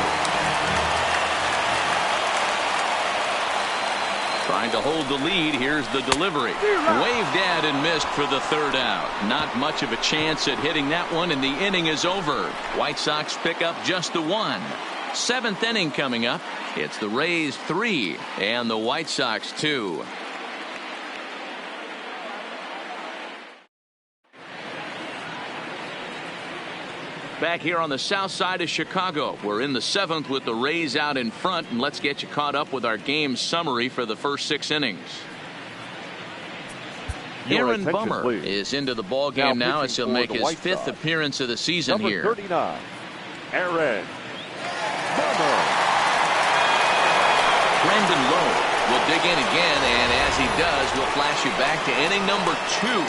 Trying to hold hold the lead. Here's the delivery. Waved at and missed for the third out. Not much of a chance at hitting that one, and the inning is over. White Sox pick up just the one. Seventh inning coming up. It's the Rays 3 and the White Sox 2. Back here on the south side of Chicago, we're in the seventh with the Rays out in front, and let's get you caught up with our game summary for the first 6 innings. Aaron Bummer is into the ball game now as he'll make his 5th appearance of the season here. Number 39, Aaron Bummer. Brandon Lowe will dig in again, and as he does, we'll flash you back to inning number 2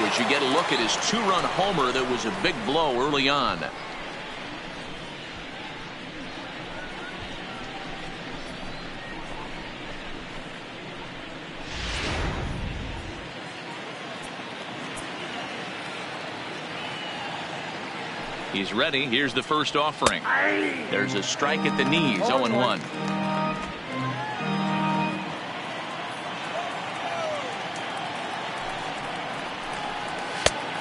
as you get a look at his 2-run homer that was a big blow early on. He's ready. Here's the first offering. There's a strike at the knees. 0-1.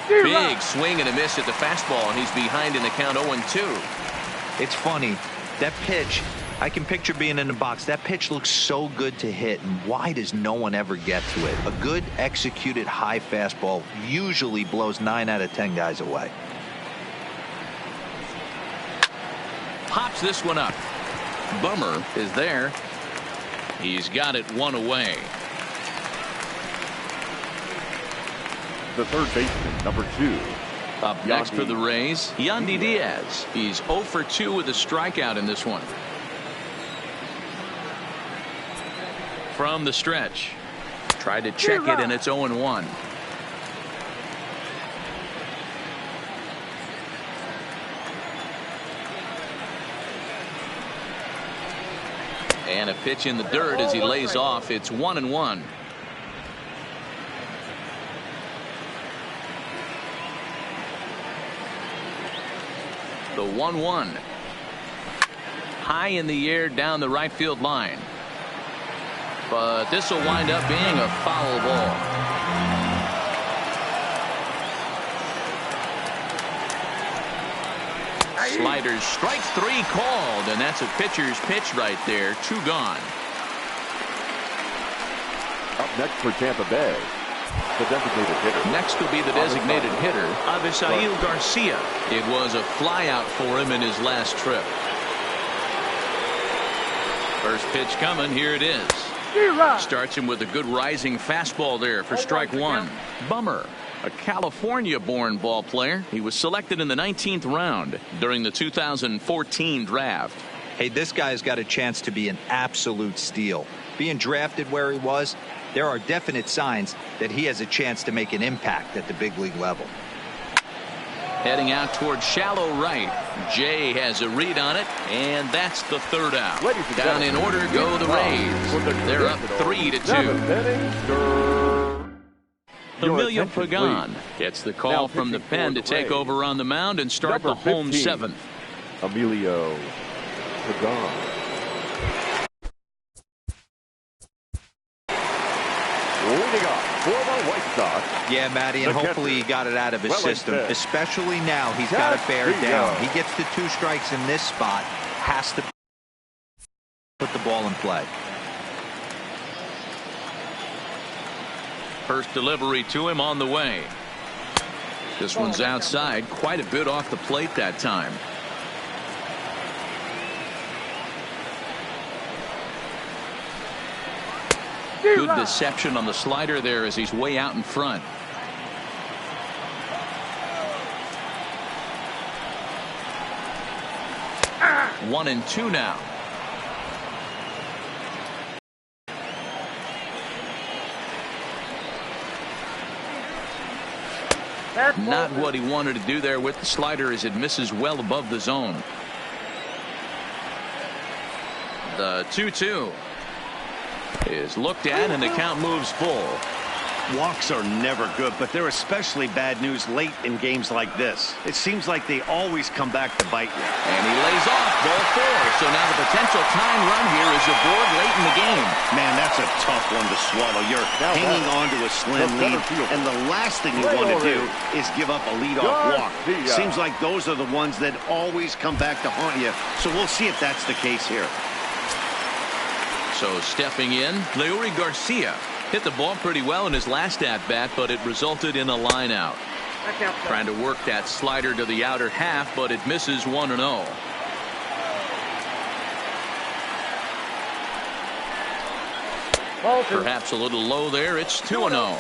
Big swing and a miss at the fastball, and he's behind in the count 0-2. It's funny. That pitch, I can picture being in the box. That pitch looks so good to hit, and why does no one ever get to it? A good executed high fastball usually blows 9 out of 10 guys away. Pops this one up. Bummer is there. He's got it 1 away. The third baseman, number 2. Up next for the Rays, Yandy Diaz. He's 0 for 2 with a strikeout in this one. From the stretch. Tried to check it, and it's 0-1. And a pitch in the dirt as he lays off. It's 1-1. The 1-1. High in the air down the right field line. But this will wind up being a foul ball. Sliders, strike 3 called, and that's a pitcher's pitch right there. 2 gone. Up next for Tampa Bay, the designated hitter. Next will be the designated hitter, Avisail Garcia. It was a flyout for him in his last trip. First pitch coming. Here it is. Starts him with a good rising fastball there for strike 1. Bummer, a California-born ball player. He was selected in the 19th round during the 2014 draft. Hey, this guy's got a chance to be an absolute steal. Being drafted where he was, there are definite signs that he has a chance to make an impact at the big league level. Heading out towards shallow right. Jay has a read on it, and that's the third out. Down in order go the Rays. They're up 3-2. Emilio Pagan gets the call from the pen to take over on the mound and start the home 7th. Emilio Pagan. Leading off for the White Sox. Yeah, Matty, and hopefully he got it out of his system. Especially now, he's got to bear down. He gets the 2 strikes in this spot. Has to put the ball in play. First delivery to him on the way. This one's outside, quite a bit off the plate that time. Good deception on the slider there as he's way out in front. One and 2 now. Not what he wanted to do there with the slider as it misses well above the zone. The 2-2 is looked at and the count moves full. Walks are never good, but they're especially bad news late in games like this. It seems like they always come back to bite you. And he lays off ball 4. So now the potential tying run here is aboard late in the game. Man, that's a tough one to swallow. You're hanging on to a slim lead, and the last thing you want to do is give up a leadoff walk. Seems like those are the ones that always come back to haunt you. So we'll see if that's the case here. So stepping in, Leury Garcia hit the ball pretty well in his last at-bat, but it resulted in a line out. Trying to work that slider to the outer half, but it misses 1-0. Perhaps a little low there. It's 2-0.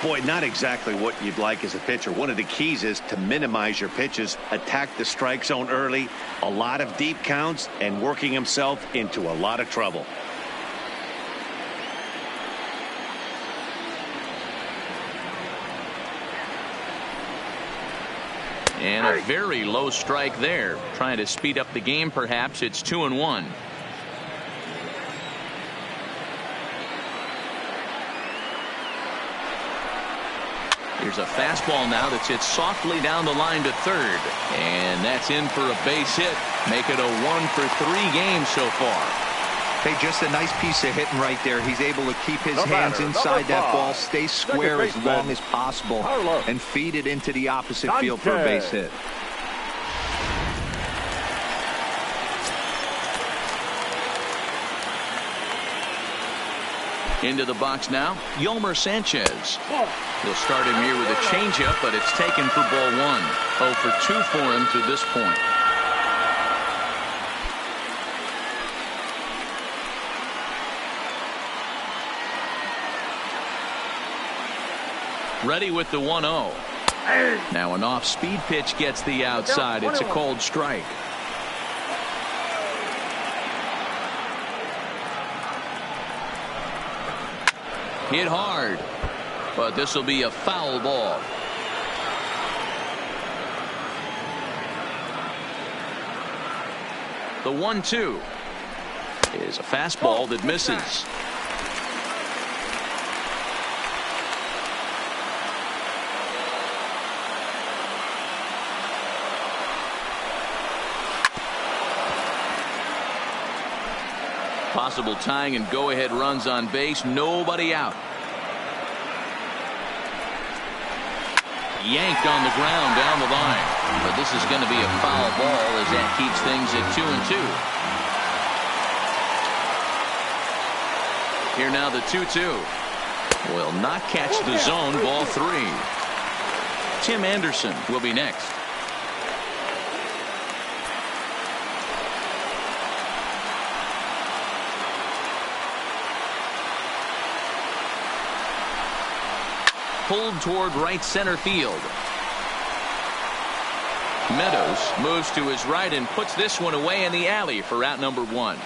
Boy, not exactly what you'd like as a pitcher. One of the keys is to minimize your pitches, attack the strike zone early, a lot of deep counts, and working himself into a lot of trouble. And a very low strike there. Trying to speed up the game, perhaps. It's 2-1. Here's a fastball now that's hit softly down the line to third. And that's in for a base hit. Make it a 1-for-3 game so far. Hey, just a nice piece of hitting right there. He's able to keep his hands inside that ball, stay square as long as possible, and feed it into the opposite field for a base hit. Into the box now, Yolmer Sanchez. He'll start him here with a changeup, but it's taken for ball 1. 0 for 2 for him to this point. Ready with the 1-0. Now an off-speed pitch gets the outside. It's a called strike. Hit hard, but this will be a foul ball. The 1-2 is a fastball that misses. Possible tying and go-ahead runs on base. Nobody out. Yanked on the ground down the line. But this is going to be a foul ball as that keeps things at 2-2. Here now the 2-2. Will not catch the zone. Ball 3. Tim Anderson will be next. Pulled toward right center field. Meadows moves to his right and puts this one away in the alley for out number 1.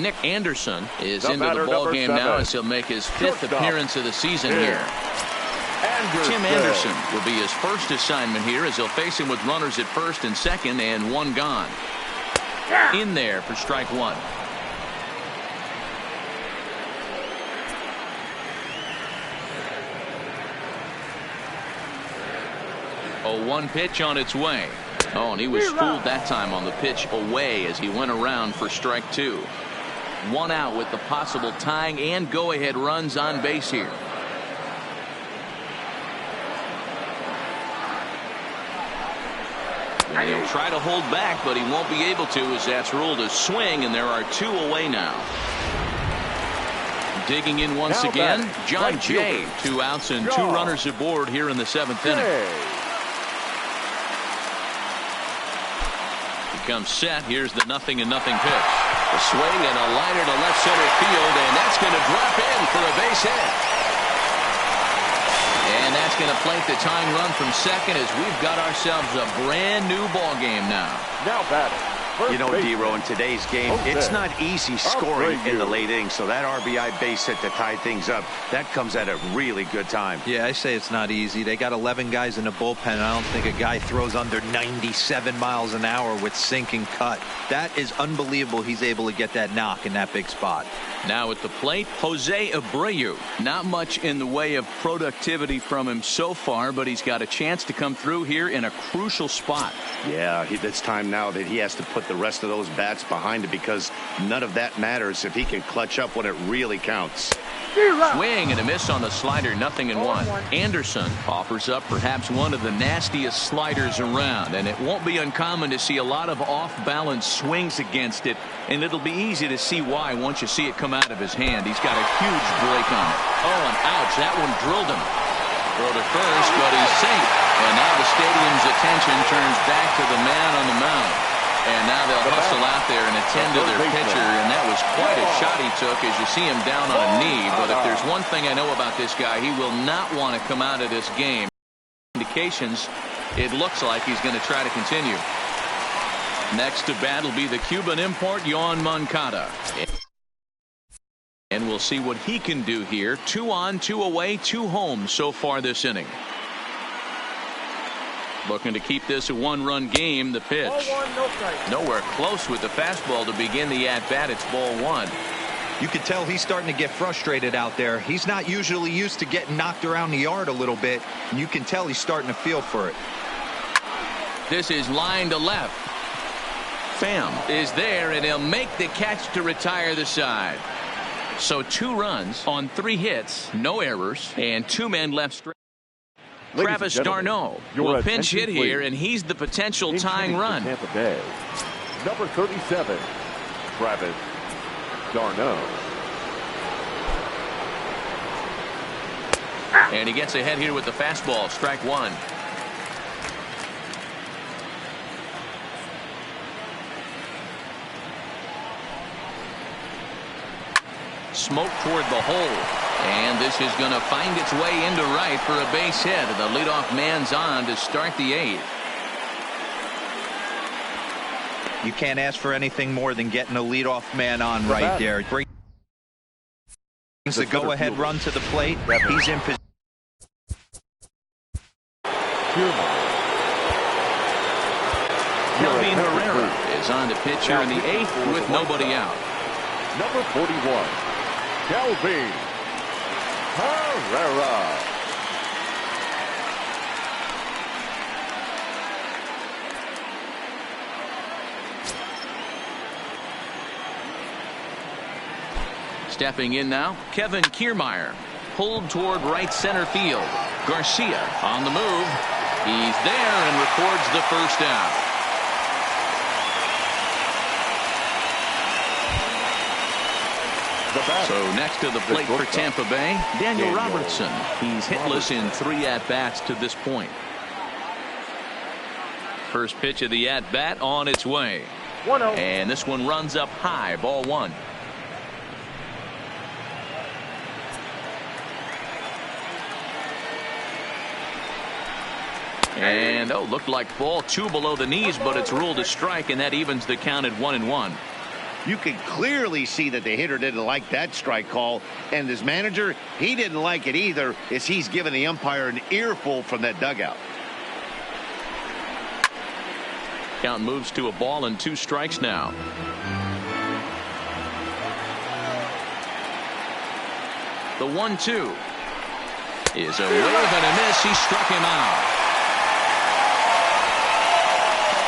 Nick Anderson is into the ball game now as he'll make his 5th appearance of the season here. Tim Anderson will be his first assignment here as he'll face him with runners at first and second and 1 gone. In there for strike 1. A 1 pitch on its way. Oh, and he was fooled that time on the pitch away as he went around for strike 2. 1 out with the possible tying and go-ahead runs on base here. And he'll try to hold back, but he won't be able to as that's ruled a swing, and there are 2 away now. Digging in once again, John Jay. 2 outs and 2 runners aboard here in the 7th inning. Comes set. Here's the 0-0 pitch. A swing and a liner to left center field, and that's going to drop in for a base hit. And that's going to plate the tying run from second as we've got ourselves a brand new ball game now. Now batting, You know, D-Row, in today's game, it's not easy scoring in the late innings, so that RBI base hit to tie things up, that comes at a really good time. Yeah, I say it's not easy. They got 11 guys in the bullpen, and I don't think a guy throws under 97 miles an hour with sinking cut. That is unbelievable he's able to get that knock in that big spot. Now at the plate, Jose Abreu. Not much in the way of productivity from him so far, but he's got a chance to come through here in a crucial spot. Yeah, it's time now that he has to put the rest of those bats behind it, because none of that matters if he can clutch up when it really counts. Swing and a miss on the slider, 0-1. Anderson offers up perhaps one of the nastiest sliders around, and it won't be uncommon to see a lot of off-balance swings against it, and it'll be easy to see why once you see it come out of his hand. He's got a huge break on it. Oh, and ouch, that one drilled him. Throw to first, but he's safe. And now the stadium's attention turns back to the man on the mound. And now they'll hustle out there and attend to their pitcher, and that was quite a shot he took as you see him down on a knee. But if there's one thing I know about this guy, he will not want to come out of this game. Indications, it looks like he's going to try to continue. Next to bat will be the Cuban import, Yoan Moncada. And we'll see what he can do here. 2 on, 2 away, 2 home so far this inning. Looking to keep this a 1-run game. The pitch. Ball 1, no strike. Nowhere close with the fastball to begin the at-bat. It's ball 1. You can tell he's starting to get frustrated out there. He's not usually used to getting knocked around the yard a little bit, and you can tell he's starting to feel for it. This is line to left. Pham is there, and he'll make the catch to retire the side. So 2 runs on 3 hits, no errors, and 2 men left straight. Travis d'Arnaud will pinch hit here, and he's the potential tying run. Tampa Bay, number 37, Travis d'Arnaud. And he gets ahead here with the fastball, strike 1. Smoke toward the hole. And this is going to find its way into right for a base hit. And the leadoff man's on to start the 8th. You can't ask for anything more than getting a leadoff man on right there. Brings the go-ahead run to the plate. He's in position. Kelvin Herrera is on to pitch here in the 8th with nobody out. Number 41, Kelvin Herrera. Stepping in now, Kevin Kiermaier. Pulled toward right center field. Garcia on the move. He's there and records the first out. So next to the plate for Tampa Bay, Daniel Robertson. He's hitless in 3 at-bats to this point. First pitch of the at-bat on its way. 1-0. And this one runs up high, ball 1. And looked like ball 2 below the knees, but it's ruled a strike, and that evens the count at 1-1. You could clearly see that the hitter didn't like that strike call, and his manager, he didn't like it either, as he's given the umpire an earful from that dugout. Count moves to a ball and 2 strikes now. The 1-2 is a wave and a miss. He struck him out.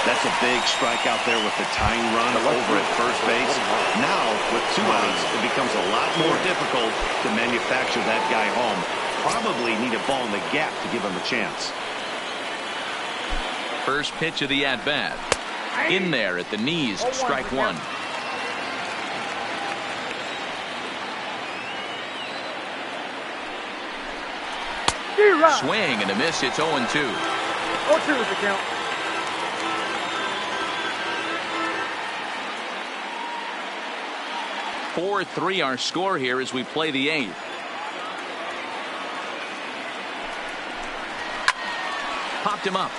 That's a big strike out there with the tying run over at first base. Now, with 2 outs, it becomes a lot more difficult to manufacture that guy home. Probably need a ball in the gap to give him a chance. First pitch of the at-bat. In there at the knees, strike 1. Swing and a miss. It's 0-2. 0-2 is the count. 4-3 our score here as we play the 8th. Popped him up.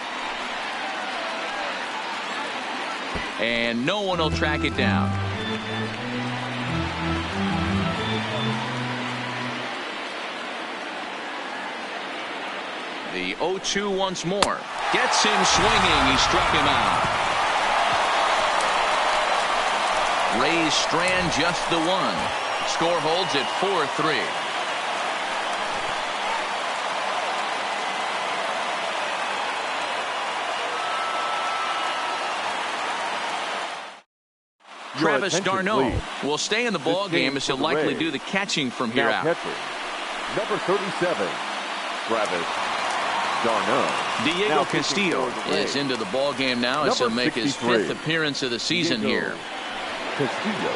and no one will track it down. The 0-2 once more. Gets him swinging. He struck him out. Rays strand just the one. Score holds at 4-3. Travis d'Arnaud will stay in the ball game as he'll likely do the catching from here out. Number 37, Travis d'Arnaud. Diego Castillo is into the ball game now as he'll make his 5th appearance of the season here. Castillo.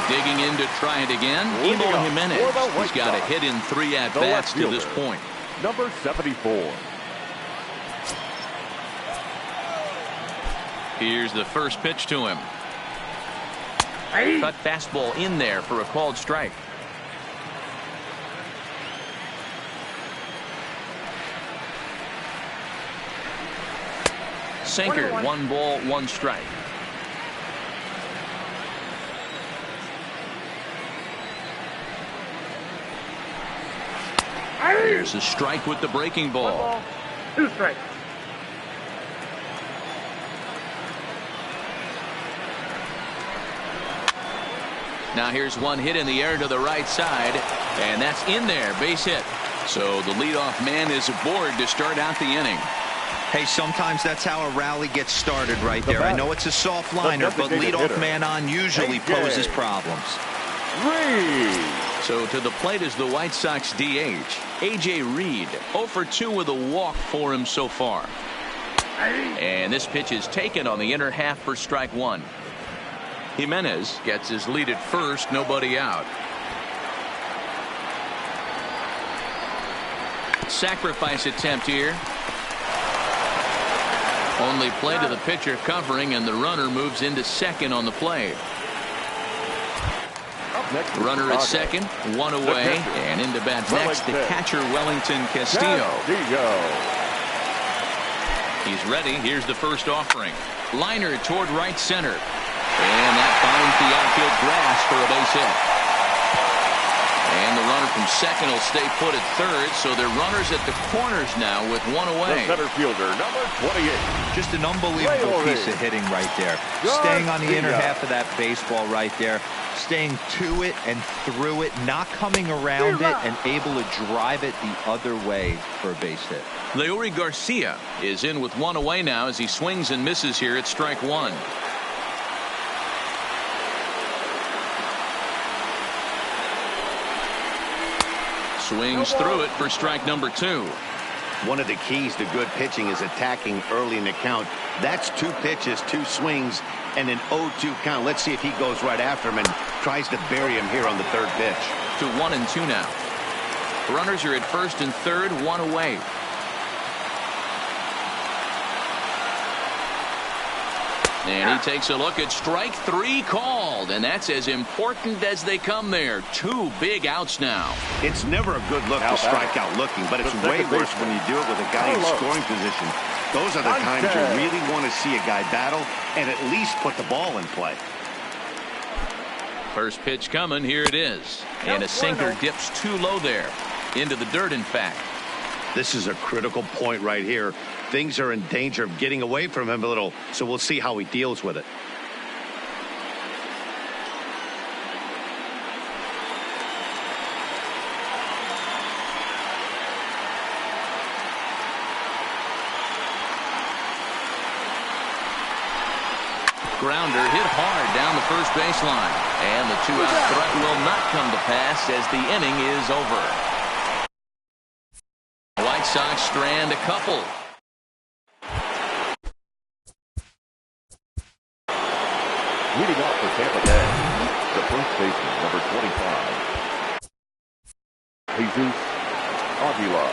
Digging in to try it again. Eloy Jimenez. He's got a hit in 3 at-bats to this point. Number 74. Here's the first pitch to him. Cut fastball in there for a called strike. Sinker, 1 ball, 1 strike. Here's a strike with the breaking ball. 1 ball, 2 strikes. Now here's one hit in the air to the right side, and that's in there, base hit. So the leadoff man is aboard to start out the inning. Hey, sometimes that's how a rally gets started right there. I know it's a soft liner, but leadoff man on usually poses problems. So to the plate is the White Sox DH, A.J. Reed, 0 for 2 with a walk for him so far. And this pitch is taken on the inner half for strike 1. Jimenez gets his lead at first, nobody out. Sacrifice attempt here. Only play to the pitcher covering, and the runner moves into second on the play. Runner at second, 1 away, and into bat next, the catcher Wellington Castillo. He's ready. Here's the first offering. Liner toward right center. And that finds the outfield grass for a base hit. And the runner from second will stay put at third, so they're runners at the corners now with 1 away. The center fielder, number 28. Just an unbelievable piece of hitting right there. Staying on the inner half of that baseball right there. Staying to it and through it, not coming around it, and able to drive it the other way for a base hit. Leury Garcia is in with 1 away now as he swings and misses here at strike 1. Swings through it for strike number 2. One of the keys to good pitching is attacking early in the count. That's 2 pitches, 2 swings, and an 0-2 count. Let's see if he goes right after him and tries to bury him here on the 3rd pitch. To 1-2 now. Runners are at first and third, 1 away. And he takes a look at strike 3 called, and that's as important as they come there. 2 big outs now. It's never a good look to strike out looking, but it's way worse when you do it with a guy in scoring position. Those are the times you really want to see a guy battle and at least put the ball in play. First pitch coming. Here it is. And a sinker dips too low there. Into the dirt, in fact. This is a critical point right here. Things are in danger of getting away from him a little, so we'll see how he deals with it. Grounder hit hard down the first baseline. And the 2-out threat will not come to pass as the inning is over. White Sox strand a couple. Leading off for Tampa Bay, the first baseman, number 25, Jesus Aguilar.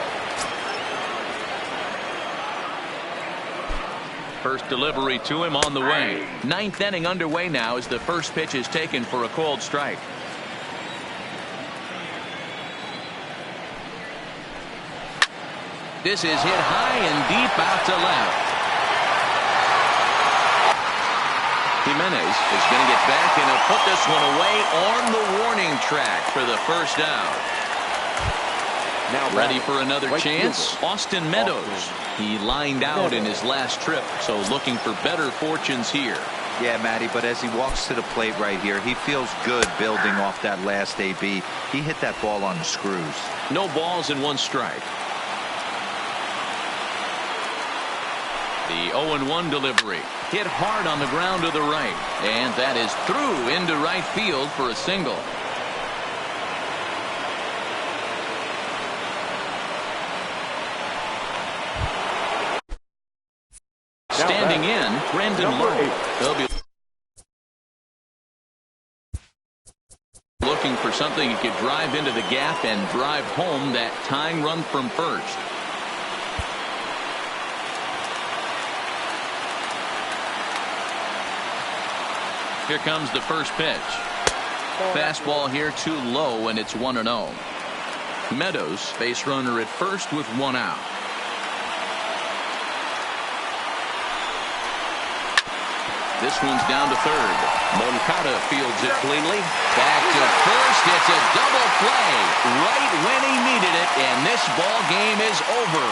First delivery to him on the way. 9th inning underway now as the first pitch is taken for a called strike. This is hit high and deep out to left. Jimenez is going to get back and he'll put this one away on the warning track for the first out. Now ready for another chance. Austin Meadows. He lined out in his last trip, so looking for better fortunes here. Yeah, Matty, but as he walks to the plate right here, he feels good building off that last AB. He hit that ball on the screws. No balls and 1 strike. The 0-1 delivery. Hit hard on the ground to the right. And that is through into right field for a single. Standing in, Brandon Lowe. They'll be looking for something he could drive into the gap and drive home that tying run from first. Here comes the first pitch. Fastball here too low, and it's 1-0. Meadows, base runner at first with 1 out. This one's down to third. Moncada fields it cleanly. Back to first. It's a double play right when he needed it, and this ball game is over.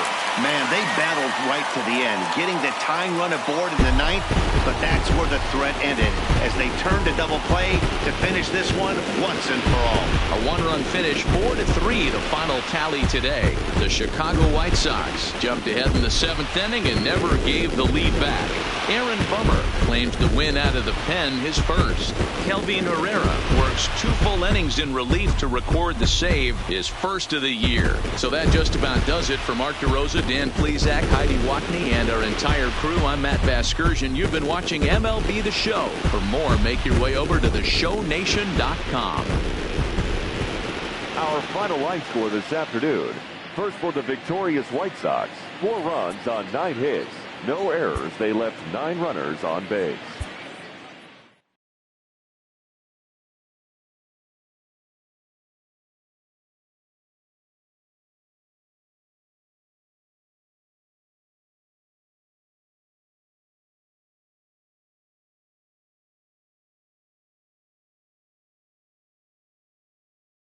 Man, they battled right to the end, getting the tying run aboard in the 9th, but that's where the threat ended as they turned to double play to finish this one once and for all. A 1-run finish, 4-3, the final tally today. The Chicago White Sox jumped ahead in the 7th inning and never gave the lead back. Aaron Bummer claims the win out of the pen his first. Kelvin Herrera works 2 full innings in relief to record the save, his first of the year. So that just about does it for Mark DeRosa, Dan Plesac, Heidi Watney, and our entire crew. I'm Matt Vasgersian. You've been watching MLB The Show. For more, make your way over to theshownation.com. Our final line score this afternoon. First for the victorious White Sox, 4 runs on 9 hits. No errors. They left 9 runners on base.